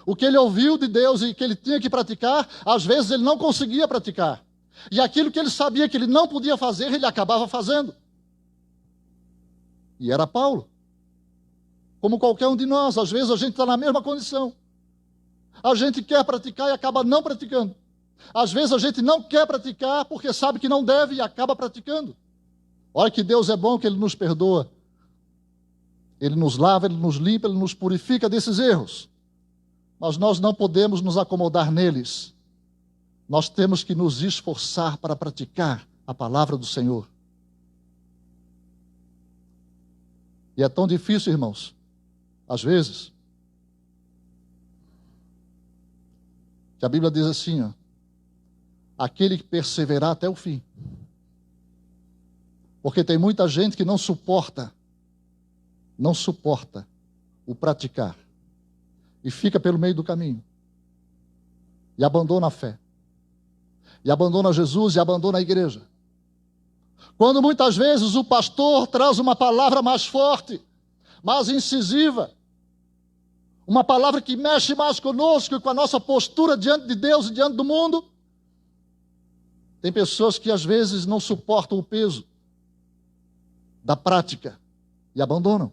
o que ele ouviu de Deus e que ele tinha que praticar, às vezes ele não conseguia praticar. E aquilo que ele sabia que ele não podia fazer, ele acabava fazendo. E era Paulo. Como qualquer um de nós, às vezes a gente está na mesma condição. A gente quer praticar e acaba não praticando. Às vezes a gente não quer praticar porque sabe que não deve e acaba praticando. Olha que Deus é bom, que Ele nos perdoa. Ele nos lava, Ele nos limpa, Ele nos purifica desses erros. Mas nós não podemos nos acomodar neles. Nós temos que nos esforçar para praticar a palavra do Senhor. E é tão difícil, irmãos, às vezes, que a Bíblia diz assim, ó, aquele que perseverar até o fim. Porque tem muita gente que não suporta o praticar. E fica pelo meio do caminho. E abandona a fé. E abandona Jesus e abandona a igreja. Quando muitas vezes o pastor traz uma palavra mais forte, mais incisiva, uma palavra que mexe mais conosco e com a nossa postura diante de Deus e diante do mundo, tem pessoas que às vezes não suportam o peso da prática e abandonam.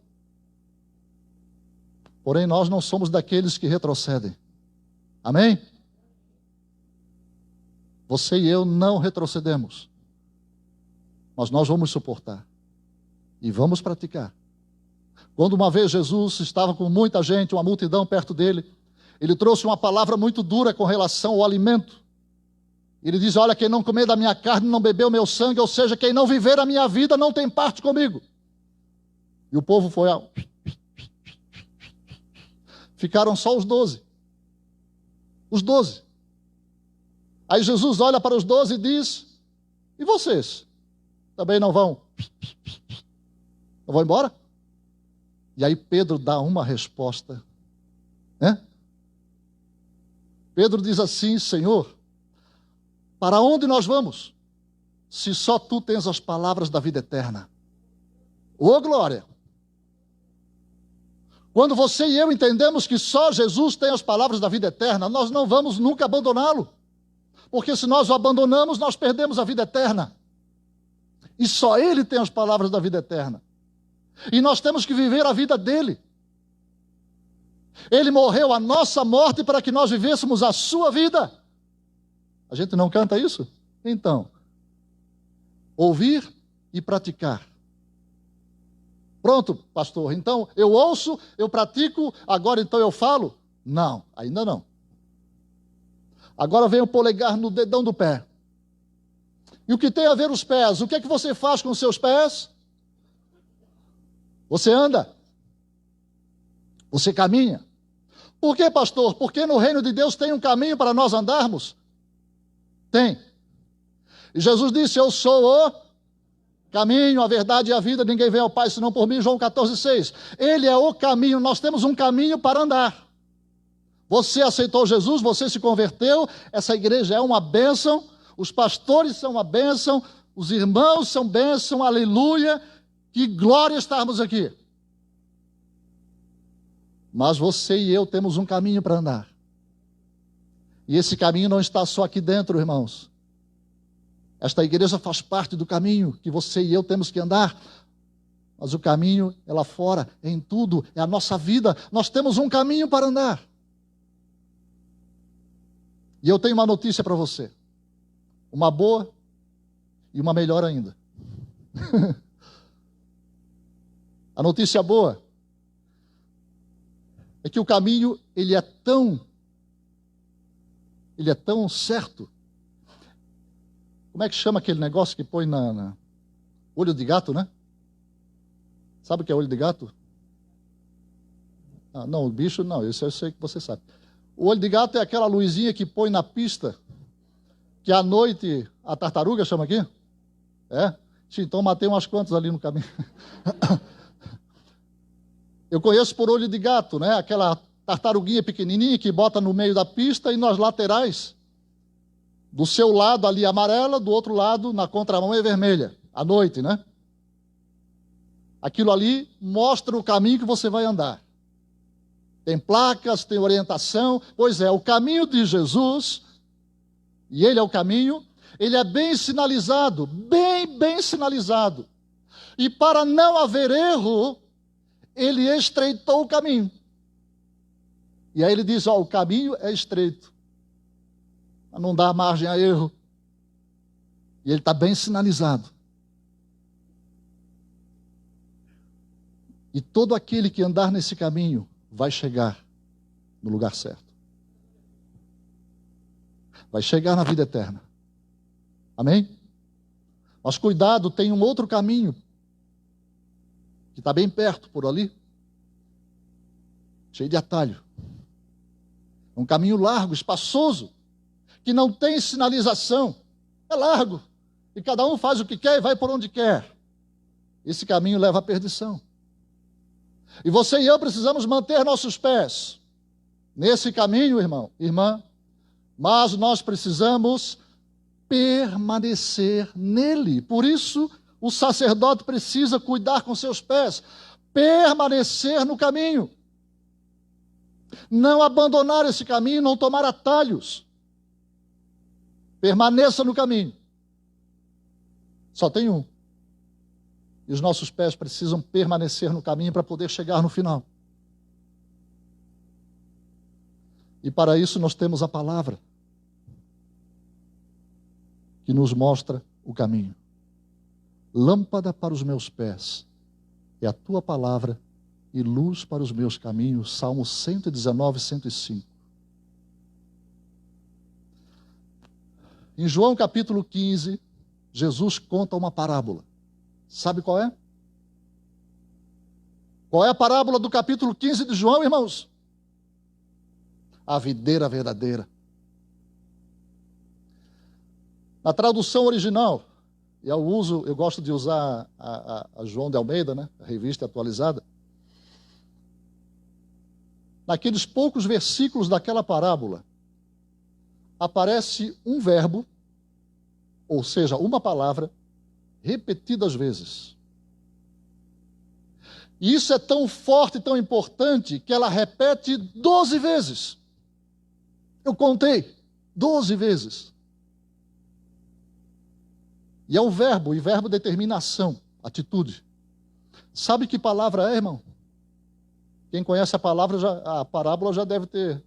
Porém, nós não somos daqueles que retrocedem. Amém? Você e eu não retrocedemos. Mas nós vamos suportar. E vamos praticar. Quando uma vez Jesus estava com muita gente, uma multidão perto dele, ele trouxe uma palavra muito dura com relação ao alimento. Ele diz: olha, quem não comer da minha carne, não beber o meu sangue, ou seja, quem não viver a minha vida, não tem parte comigo. E o povo foi ao... Ficaram só os 12. Os 12. Aí Jesus olha para os 12 e diz: e vocês? Também não vão? Não vão embora? E aí Pedro dá uma resposta. Pedro diz assim: Senhor, para onde nós vamos? Se só Tu tens as palavras da vida eterna. Ô glória! Quando você e eu entendemos que só Jesus tem as palavras da vida eterna, nós não vamos nunca abandoná-lo. Porque se nós o abandonamos, nós perdemos a vida eterna. E só Ele tem as palavras da vida eterna. E nós temos que viver a vida dele. Ele morreu a nossa morte para que nós vivêssemos a sua vida. A gente não canta isso? Então, ouvir e praticar. Pronto, pastor, então eu ouço, eu pratico, agora então eu falo? Não, ainda não. Agora vem o polegar no dedão do pé. E o que tem a ver os pés? O que é que você faz com os seus pés? Você anda. Você caminha. Por quê, pastor? Porque no reino de Deus tem um caminho para nós andarmos? Tem. E Jesus disse, eu sou o caminho, a verdade e a vida, ninguém vem ao Pai senão por mim, João 14,6. Ele é o caminho, nós temos um caminho para andar. Você aceitou Jesus, você se converteu, essa igreja é uma bênção, os pastores são uma bênção, os irmãos são bênção, aleluia, que glória estarmos aqui. Mas você e eu temos um caminho para andar. E esse caminho não está só aqui dentro, irmãos. Esta igreja faz parte do caminho que você e eu temos que andar. Mas o caminho é lá fora, é em tudo, é a nossa vida. Nós temos um caminho para andar. E eu tenho uma notícia para você. Uma boa e uma melhor ainda. A notícia boa é que o caminho, ele é tão certo. Como é que chama aquele negócio que põe na olho de gato, né? Sabe o que é olho de gato? Ah, não, o bicho não, isso eu sei que você sabe. O olho de gato é aquela luzinha que põe na pista, que à noite a tartaruga chama aqui? É? Então matei umas quantas ali no caminho. Eu conheço por olho de gato, né? Aquela tartaruguinha pequenininha que bota no meio da pista e nas laterais. Do seu lado ali amarela, do outro lado na contramão é vermelha. À noite, né? Aquilo ali mostra o caminho que você vai andar. Tem placas, tem orientação. Pois é, o caminho de Jesus, e ele é o caminho, ele é bem sinalizado, bem sinalizado. E para não haver erro, ele estreitou o caminho. E aí ele diz, ó, o caminho é estreito, para não dar margem a erro. E ele está bem sinalizado. E todo aquele que andar nesse caminho vai chegar no lugar certo. Vai chegar na vida eterna. Amém? Mas cuidado, tem um outro caminho que está bem perto por ali, cheio de atalho. É um caminho largo, espaçoso, que não tem sinalização. É largo. E cada um faz o que quer e vai por onde quer. Esse caminho leva à perdição. E você e eu precisamos manter nossos pés nesse caminho, irmão, irmã, mas nós precisamos permanecer nele. Por isso, o sacerdote precisa cuidar com seus pés, permanecer no caminho. Não abandonar esse caminho, não tomar atalhos. Permaneça no caminho. Só tem um. E os nossos pés precisam permanecer no caminho para poder chegar no final. E para isso nós temos a palavra, que nos mostra o caminho. Lâmpada para os meus pés é a tua palavra e luz para os meus caminhos. Salmo 119, 105. Em João capítulo 15, Jesus conta uma parábola. Sabe qual é? Qual é a parábola do capítulo 15 de João, irmãos? A videira verdadeira. Na tradução original, e eu gosto de usar a João de Almeida, né? A revista atualizada. Naqueles poucos versículos daquela parábola, aparece um verbo, ou seja, uma palavra, repetidas vezes. E isso é tão forte e tão importante que ela repete 12 vezes. Eu contei 12 vezes. E é um verbo, e verbo determina ação, atitude. Sabe que palavra é, irmão? Quem conhece a parábola já deve ter.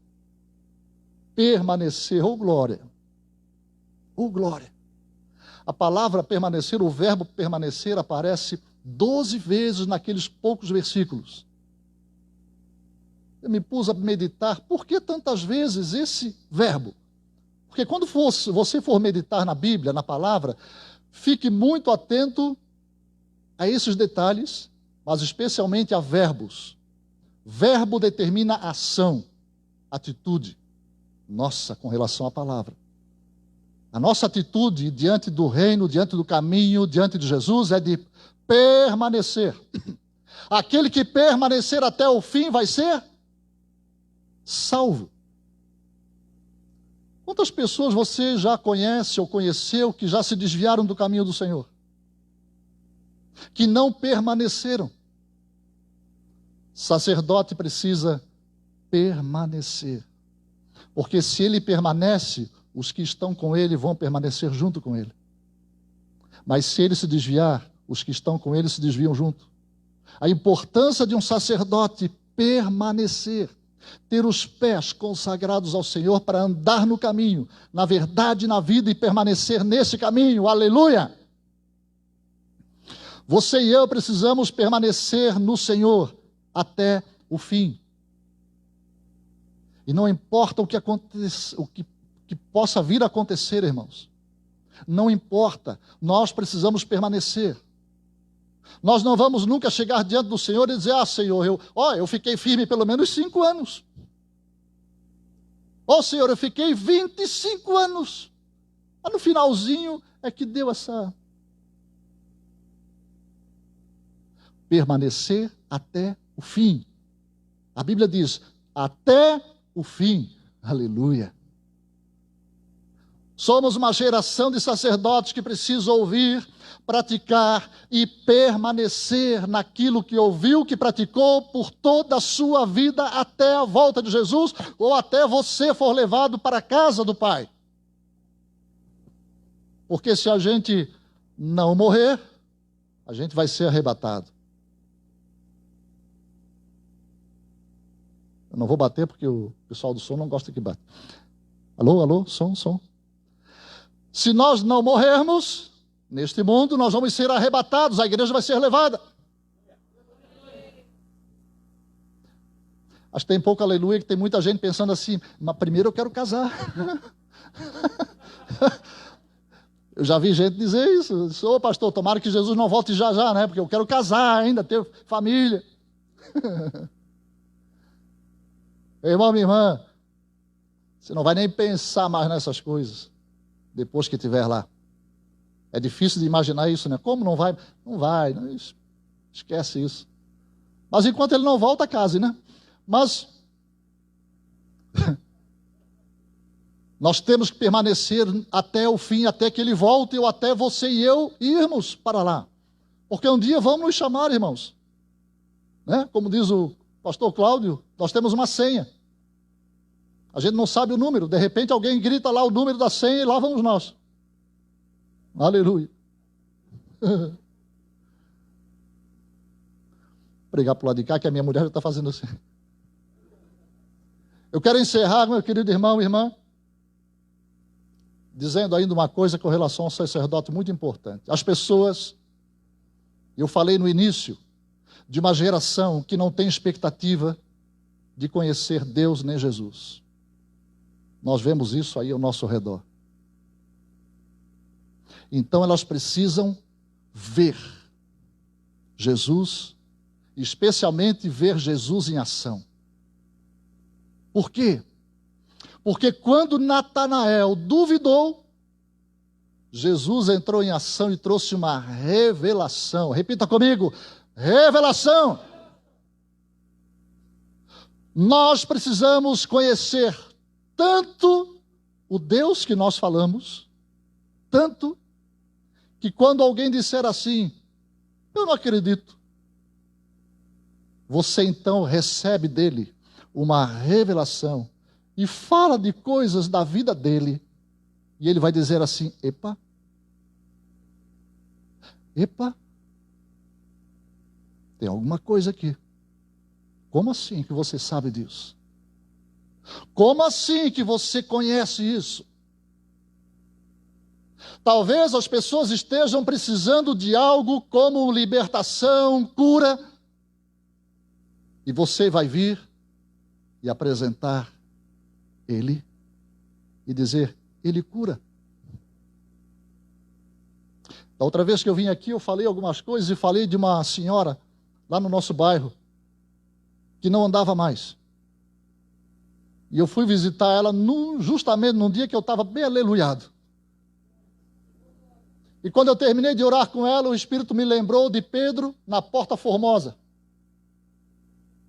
Permanecer, ou glória. Ou glória. A palavra permanecer, o verbo permanecer, aparece 12 vezes naqueles poucos versículos. Eu me pus a meditar, por que tantas vezes esse verbo? Porque quando você for meditar na Bíblia, na palavra, fique muito atento a esses detalhes, mas especialmente a verbos. Verbo determina ação. atitude nossa com relação à palavra. A nossa atitude diante do reino, diante do caminho, diante de Jesus é de permanecer. Aquele que permanecer até o fim vai ser salvo. Quantas pessoas você já conhece ou conheceu que já se desviaram do caminho do Senhor? Que não permaneceram. Sacerdote precisa permanecer. Porque se ele permanece, os que estão com ele vão permanecer junto com ele. Mas se ele se desviar, os que estão com ele se desviam junto. A importância de um sacerdote permanecer, ter os pés consagrados ao Senhor para andar no caminho, na verdade, na vida e permanecer nesse caminho. Aleluia! Você e eu precisamos permanecer no Senhor até o fim. E não importa o que aconteça, o que possa vir a acontecer, irmãos. Não importa, nós precisamos permanecer. Nós não vamos nunca chegar diante do Senhor e dizer: Senhor, eu fiquei firme pelo menos 5 anos. Senhor, eu fiquei 25 anos. Mas no finalzinho é que deu essa... Permanecer até o fim. A Bíblia diz, até o fim. Aleluia. Somos uma geração de sacerdotes que precisa ouvir, praticar e permanecer naquilo que ouviu, que praticou por toda a sua vida até a volta de Jesus ou até você for levado para a casa do Pai. Porque se a gente não morrer, a gente vai ser arrebatado. Eu não vou bater porque o pessoal do som não gosta que bate. Alô, alô, som. Se nós não morrermos neste mundo, nós vamos ser arrebatados, a igreja vai ser levada. Acho que tem pouco aleluia, que tem muita gente pensando assim, mas primeiro eu quero casar. Eu já vi gente dizer isso. Ô pastor, tomara que Jesus não volte já, né? Porque eu quero casar ainda, ter família. Irmão, minha irmã, você não vai nem pensar mais nessas coisas depois que estiver lá. É difícil de imaginar isso, né? Como não vai? Não vai, esquece isso. Mas enquanto ele não volta, case, né? Mas nós temos que permanecer até o fim, até que ele volte, ou até você e eu irmos para lá. Porque um dia vamos nos chamar, irmãos. Né? Como diz o pastor Cláudio, nós temos uma senha. A gente não sabe o número. De repente alguém grita lá o número da senha e lá vamos nós. Aleluia. Pregar para o lado de cá, que a minha mulher já está fazendo assim. Eu quero encerrar, meu querido irmão e irmã, dizendo ainda uma coisa com relação ao sacerdote muito importante. As pessoas, eu falei no início, de uma geração que não tem expectativa de conhecer Deus nem Jesus. Nós vemos isso aí ao nosso redor. Então elas precisam ver Jesus, especialmente ver Jesus em ação. Por quê? Porque quando Natanael duvidou, Jesus entrou em ação e trouxe uma revelação. Repita comigo, revelação. Nós precisamos conhecer tanto o Deus que nós falamos, tanto que quando alguém disser assim, eu não acredito, você então recebe dele uma revelação e fala de coisas da vida dele, e ele vai dizer assim, epa, tem alguma coisa aqui. Como assim que você sabe disso? Como assim que você conhece isso? Talvez as pessoas estejam precisando de algo como libertação, cura, e você vai vir e apresentar ele e dizer, ele cura. Da outra vez que eu vim aqui, eu falei algumas coisas e falei de uma senhora lá no nosso bairro que não andava mais. E eu fui visitar ela justamente num dia que eu estava bem aleluiado. E quando eu terminei de orar com ela, o Espírito me lembrou de Pedro na Porta Formosa.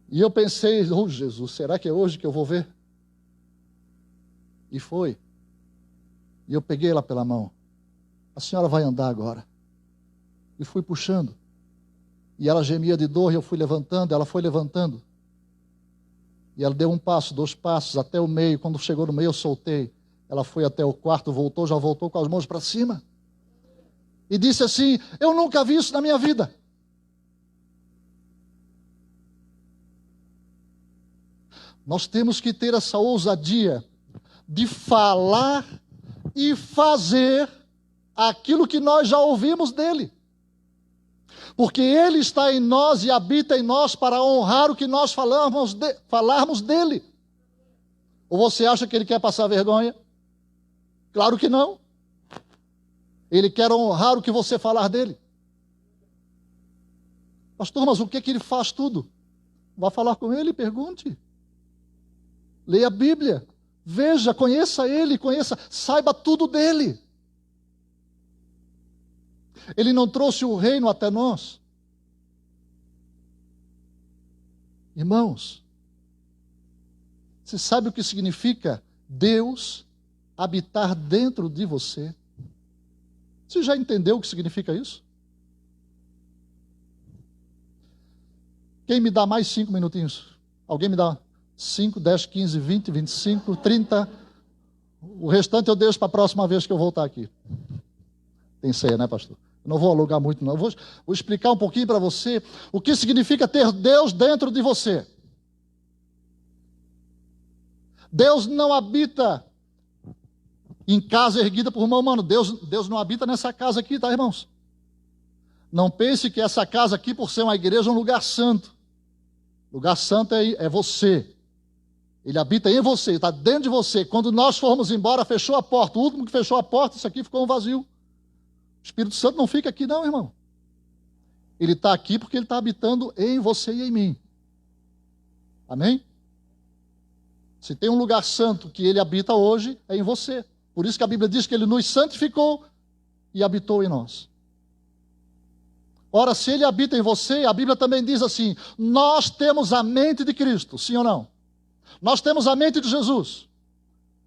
E eu pensei, oh Jesus, será que é hoje que eu vou ver? E foi. E eu peguei ela pela mão. A senhora vai andar agora. E fui puxando. E ela gemia de dor e eu fui levantando, ela foi levantando. E ela deu um passo, 2 passos, até o meio. Quando chegou no meio, eu soltei. Ela foi até o quarto, voltou, já voltou com as mãos para cima. E disse assim, eu nunca vi isso na minha vida. Nós temos que ter essa ousadia de falar e fazer aquilo que nós já ouvimos dele. Porque ele está em nós e habita em nós para honrar o que nós falarmos dele. Ou você acha que ele quer passar vergonha? Claro que não. Ele quer honrar o que você falar dele. Pastor, mas o que é que ele faz tudo? Vá falar com ele e pergunte. Leia a Bíblia. Veja, conheça ele, saiba tudo dele. Ele não trouxe o reino até nós. Irmãos, você sabe o que significa Deus habitar dentro de você? Você já entendeu o que significa isso? Quem me dá mais 5 minutinhos? Alguém me dá 5, 10, 15, 20, 25, 30? O restante eu deixo para a próxima vez que eu voltar aqui. Tem ceia, né, pastor? Eu não vou alugar muito, não. Eu vou explicar um pouquinho para você o que significa ter Deus dentro de você. Deus não habita em casa erguida por mão humana. Deus não habita nessa casa aqui, tá, irmãos? Não pense que essa casa aqui, por ser uma igreja, é um lugar santo. Lugar santo é você. Ele habita em você, está dentro de você. Quando nós formos embora, fechou a porta. O último que fechou a porta, isso aqui ficou um vazio. O Espírito Santo não fica aqui não, irmão. Ele está aqui porque ele está habitando em você e em mim. Amém? Se tem um lugar santo que ele habita hoje, é em você. Por isso que a Bíblia diz que ele nos santificou e habitou em nós. Ora, se ele habita em você, a Bíblia também diz assim, nós temos a mente de Cristo, sim ou não? Nós temos a mente de Jesus.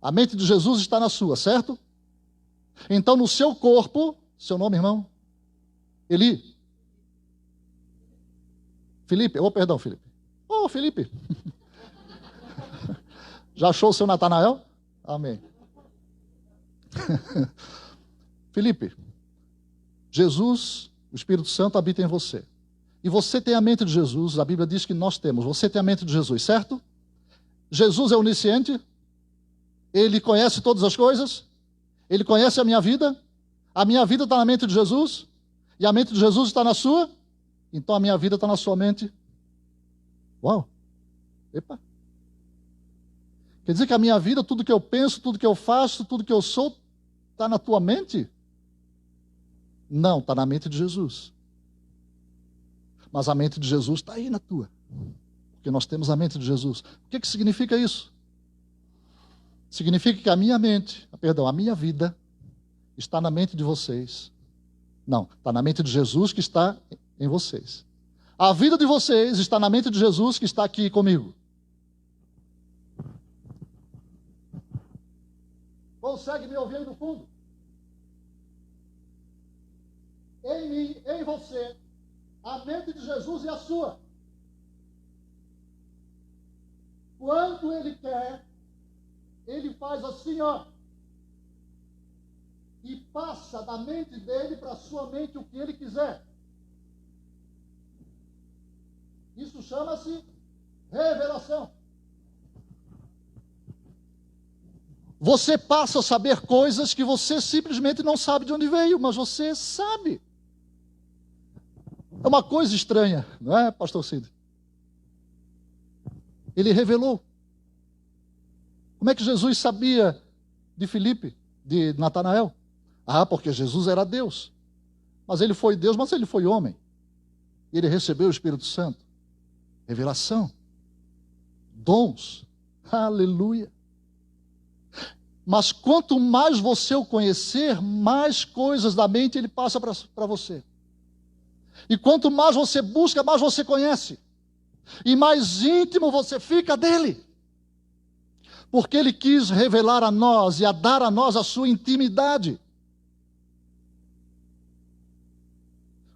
A mente de Jesus está na sua, certo? Então, no seu corpo, seu nome, irmão? Eli? Felipe? Oh, perdão, Felipe. Oh, Felipe. Já achou o seu Natanael? Amém. Felipe, Jesus, o Espírito Santo habita em você. E você tem a mente de Jesus, a Bíblia diz que nós temos. Você tem a mente de Jesus, certo? Jesus é onisciente, ele conhece todas as coisas, ele conhece a minha vida está na mente de Jesus, e a mente de Jesus está na sua, então a minha vida está na sua mente. Uau! Epa! Quer dizer que a minha vida, tudo que eu penso, tudo que eu faço, tudo que eu sou, está na tua mente? Não, está na mente de Jesus. Mas a mente de Jesus está aí na tua. Porque nós temos a mente de Jesus. O que significa isso? Significa que a minha vida está na mente de vocês. Não, está na mente de Jesus que está em vocês. A vida de vocês está na mente de Jesus que está aqui comigo. Consegue me ouvir aí no fundo? Em mim, em você, a mente de Jesus é a sua. Quando ele quer, ele faz assim, ó. E passa da mente dele para a sua mente o que ele quiser. Isso chama-se revelação. Você passa a saber coisas que você simplesmente não sabe de onde veio, mas você sabe. É uma coisa estranha, não é, pastor Cid? Ele revelou. Como é que Jesus sabia de Filipe, de Natanael? Ah, porque Jesus era Deus. Mas ele foi Deus, mas ele foi homem. Ele recebeu o Espírito Santo. Revelação. Dons. Aleluia. Mas quanto mais você o conhecer, mais coisas da mente ele passa para você. E quanto mais você busca, mais você conhece. E mais íntimo você fica dele. Porque ele quis revelar a nós e a dar a nós a sua intimidade.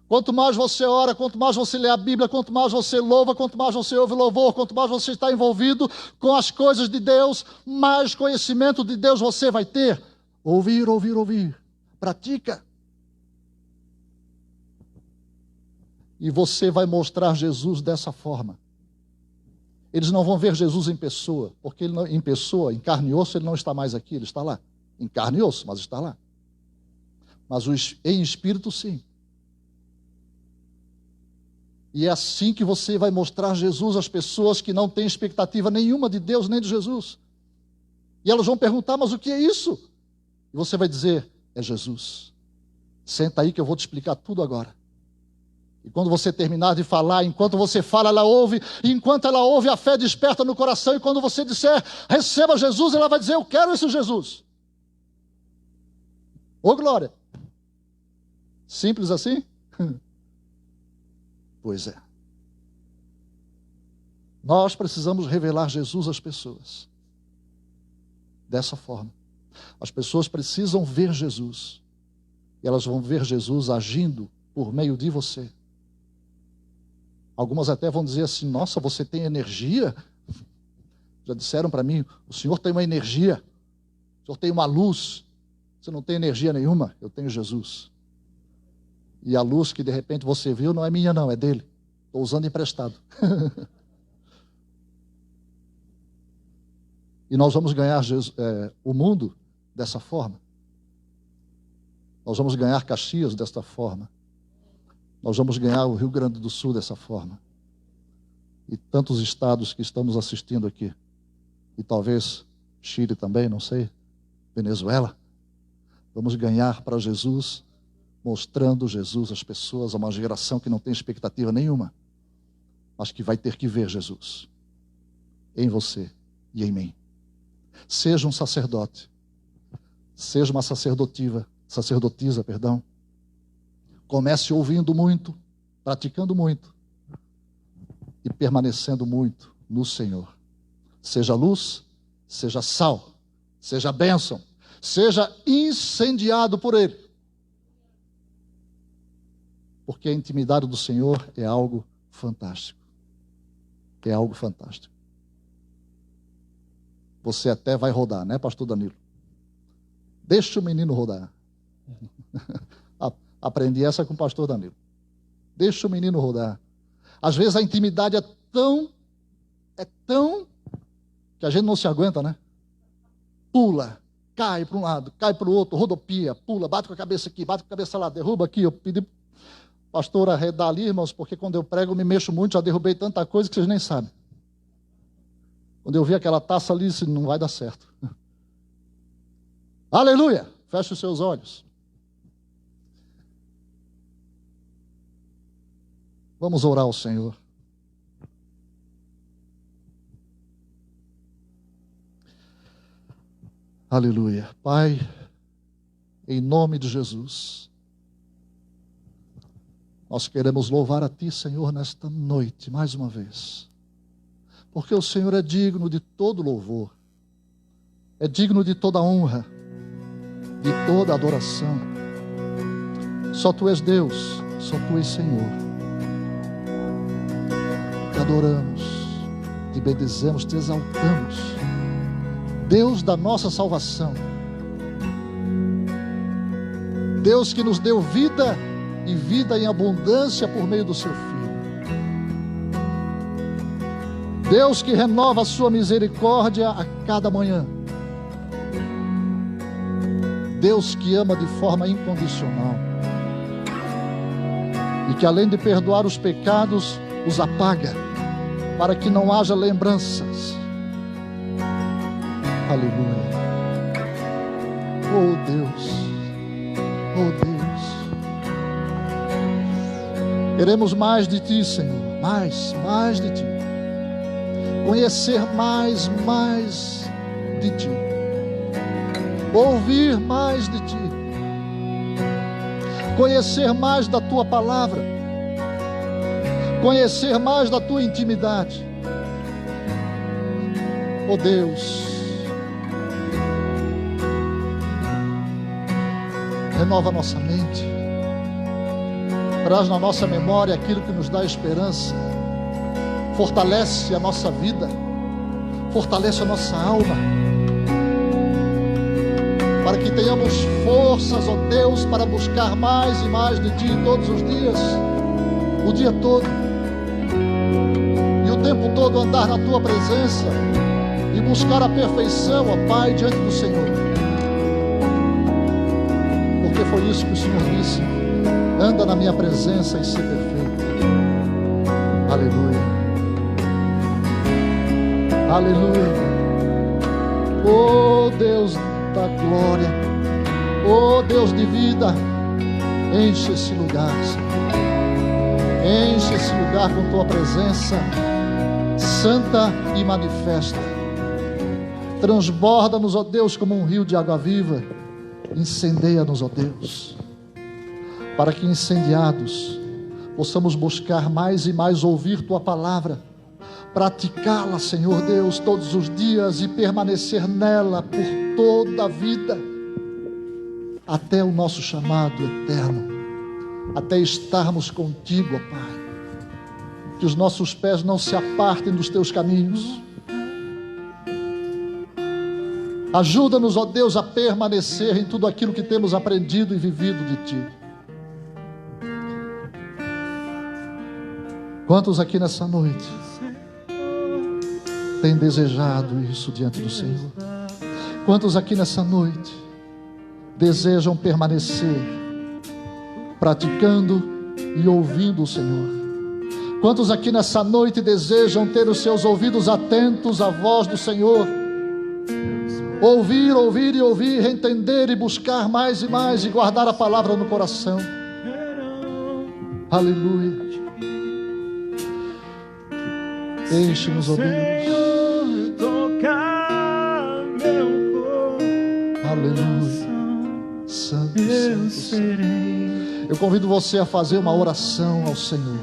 Quanto mais você ora, quanto mais você lê a Bíblia, quanto mais você louva, quanto mais você ouve louvor, quanto mais você está envolvido com as coisas de Deus, mais conhecimento de Deus você vai ter. Ouvir, ouvir, ouvir. Pratica. E você vai mostrar Jesus dessa forma. Eles não vão ver Jesus em pessoa, porque ele não, em pessoa, em carne e osso, ele não está mais aqui, ele está lá. Em carne e osso, mas está lá. Mas em espírito, sim. E é assim que você vai mostrar Jesus às pessoas que não têm expectativa nenhuma de Deus nem de Jesus. E elas vão perguntar, mas o que é isso? E você vai dizer, é Jesus. Senta aí que eu vou te explicar tudo agora. E quando você terminar de falar, enquanto você fala, ela ouve. E enquanto ela ouve, a fé desperta no coração. E quando você disser, receba Jesus, ela vai dizer, eu quero esse Jesus. Ô glória! Simples assim? Pois é. Nós precisamos revelar Jesus às pessoas. Dessa forma. As pessoas precisam ver Jesus. E elas vão ver Jesus agindo por meio de você. Algumas até vão dizer assim, nossa, você tem energia? Já disseram para mim, o senhor tem uma energia. O senhor tem uma luz. Você não tem energia nenhuma? Eu tenho Jesus. E a luz que de repente você viu não é minha não, é dele. Estou usando emprestado. E nós vamos ganhar o mundo dessa forma. Nós vamos ganhar Caxias desta forma. Nós vamos ganhar o Rio Grande do Sul dessa forma. E tantos estados que estamos assistindo aqui. E talvez Chile também, não sei. Venezuela. Vamos ganhar para Jesus, mostrando Jesus às pessoas, a uma geração que não tem expectativa nenhuma, mas que vai ter que ver Jesus em você e em mim. Seja um sacerdote, seja uma sacerdotisa, perdão. Comece ouvindo muito, praticando muito e permanecendo muito no Senhor. Seja luz, seja sal, seja bênção, seja incendiado por Ele. Porque a intimidade do Senhor é algo fantástico. É algo fantástico. Você até vai rodar, né, pastor Danilo? Deixa o menino rodar. Aprendi essa com o pastor Danilo. Deixa o menino rodar. Às vezes a intimidade é tão que a gente não se aguenta, né? Pula, cai para um lado, cai para o outro, rodopia, pula, bate com a cabeça aqui, bate com a cabeça lá, derruba aqui. Eu pedi pastor arredar ali, irmãos, porque quando eu prego eu me mexo muito, já derrubei tanta coisa que vocês nem sabem. Quando eu vi aquela taça ali, disse, não vai dar certo. Aleluia! Feche os seus olhos. Vamos orar ao Senhor. Aleluia. Pai, em nome de Jesus, nós queremos louvar a Ti, Senhor, nesta noite, mais uma vez. Porque o Senhor é digno de todo louvor, é digno de toda honra, de toda adoração. Só Tu és Deus, só Tu és Senhor. Te adoramos, Te bendizemos, Te exaltamos. Deus da nossa salvação. Deus que nos deu vida e vida em abundância por meio do Seu Filho. Deus que renova a sua misericórdia a cada manhã. Deus que ama de forma incondicional. E que além de perdoar os pecados, os apaga, para que não haja lembranças. Aleluia. Oh Deus, oh Deus. Queremos mais de Ti, Senhor, mais de Ti. conhecer mais de Ti, ouvir mais de Ti, conhecer mais da Tua palavra, conhecer mais da Tua intimidade. Oh Deus, renova nossa mente, traz na nossa memória aquilo que nos dá esperança, fortalece a nossa vida, fortalece a nossa alma, para que tenhamos forças, ó Deus, para buscar mais e mais de Ti todos os dias, o dia todo, e o tempo todo andar na Tua presença e buscar a perfeição, ó Pai, diante do Senhor, porque foi isso que o Senhor disse: anda na minha presença e ser perfeito. Aleluia, aleluia. Oh Deus da glória, oh Deus de vida, enche esse lugar, Senhor. Enche esse lugar com Tua presença santa e manifesta. Transborda-nos, ó Deus, como um rio de água viva. Incendeia-nos, ó Deus, para que, incendiados, possamos buscar mais e mais ouvir Tua palavra, praticá-la, Senhor Deus, todos os dias e permanecer nela por toda a vida, até o nosso chamado eterno, até estarmos contigo, ó Pai. Que os nossos pés não se apartem dos Teus caminhos. Ajuda-nos, ó Deus, a permanecer em tudo aquilo que temos aprendido e vivido de Ti. Quantos aqui nessa noite têm desejado isso diante do Senhor? Quantos aqui nessa noite desejam permanecer praticando e ouvindo o Senhor? Quantos aqui nessa noite desejam ter os seus ouvidos atentos à voz do Senhor? Ouvir, ouvir e ouvir, entender e buscar mais e mais e guardar a palavra no coração. Aleluia. Enche-nos, ó Deus. Aleluia. Santo, santo, santo. Eu convido você a fazer uma oração ao Senhor,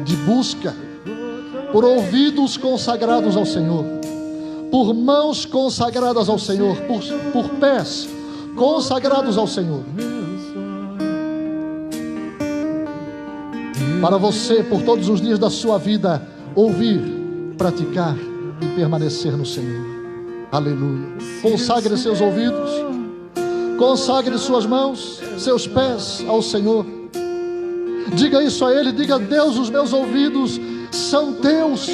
de busca por ouvidos consagrados ao Senhor, por mãos consagradas ao Senhor, por pés consagrados ao Senhor. Para você, por todos os dias da sua vida, ouvir, praticar e permanecer no Senhor. Aleluia. Consagre seus ouvidos, consagre suas mãos, seus pés ao Senhor. Diga isso a Ele, diga: Deus, os meus ouvidos são Teus.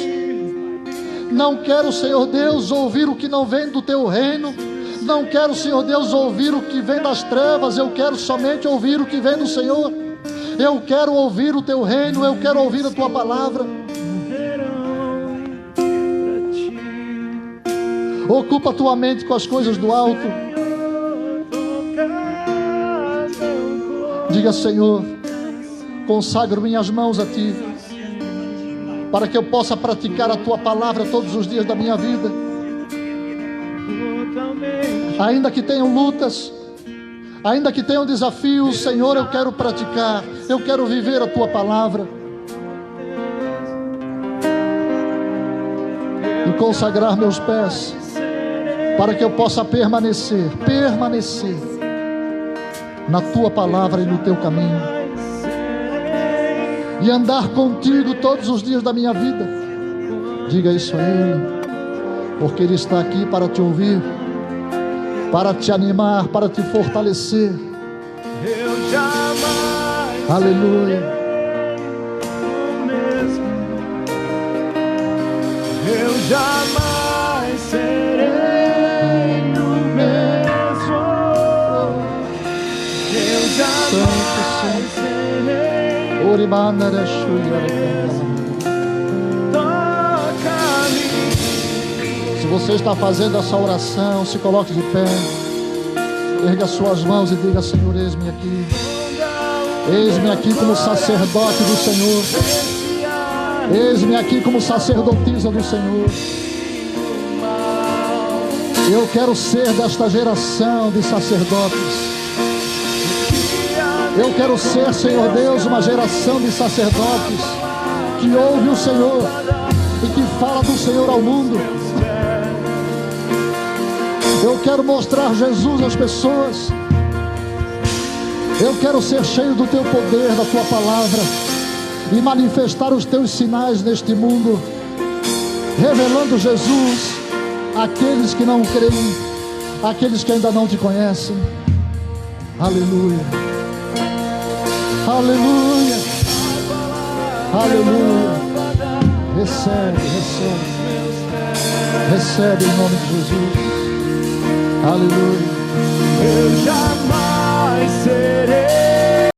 Não quero, Senhor Deus, ouvir o que não vem do Teu reino. Não quero, Senhor Deus, ouvir o que vem das trevas. Eu quero somente ouvir o que vem do Senhor. Eu quero ouvir o Teu reino, eu quero ouvir a Tua palavra. Ocupa a tua mente com as coisas do alto. Diga: Senhor, consagro minhas mãos a Ti, para que eu possa praticar a Tua palavra todos os dias da minha vida. Ainda que tenham lutas, ainda que tenham desafios, Senhor, eu quero praticar, eu quero viver a Tua palavra. E consagrar meus pés, para que eu possa permanecer na Tua palavra e no Teu caminho, e andar contigo todos os dias da minha vida. Diga isso a Ele, porque Ele está aqui para te ouvir, para te animar, para te fortalecer. Eu jamais Aleluia. Eu jamais serei o mesmo. Eu jamais serei. Orimandara Shuya. Toca-me. Se você está fazendo essa oração, se coloque de pé, erga suas mãos e diga: Senhor, eis-me aqui. Eis-me aqui como sacerdote do Senhor. Eis-me aqui como sacerdotisa do Senhor. Eu quero ser desta geração de sacerdotes. Eu quero ser, Senhor Deus, uma geração de sacerdotes que ouve o Senhor e que fala do Senhor ao mundo. Eu quero mostrar Jesus às pessoas. Eu quero ser cheio do Teu poder, da Tua palavra, e manifestar os Teus sinais neste mundo, revelando Jesus àqueles que não creem, àqueles que ainda não Te conhecem. Aleluia, aleluia, aleluia. Recebe, recebe, recebe em nome de Jesus. Aleluia. Eu jamais serei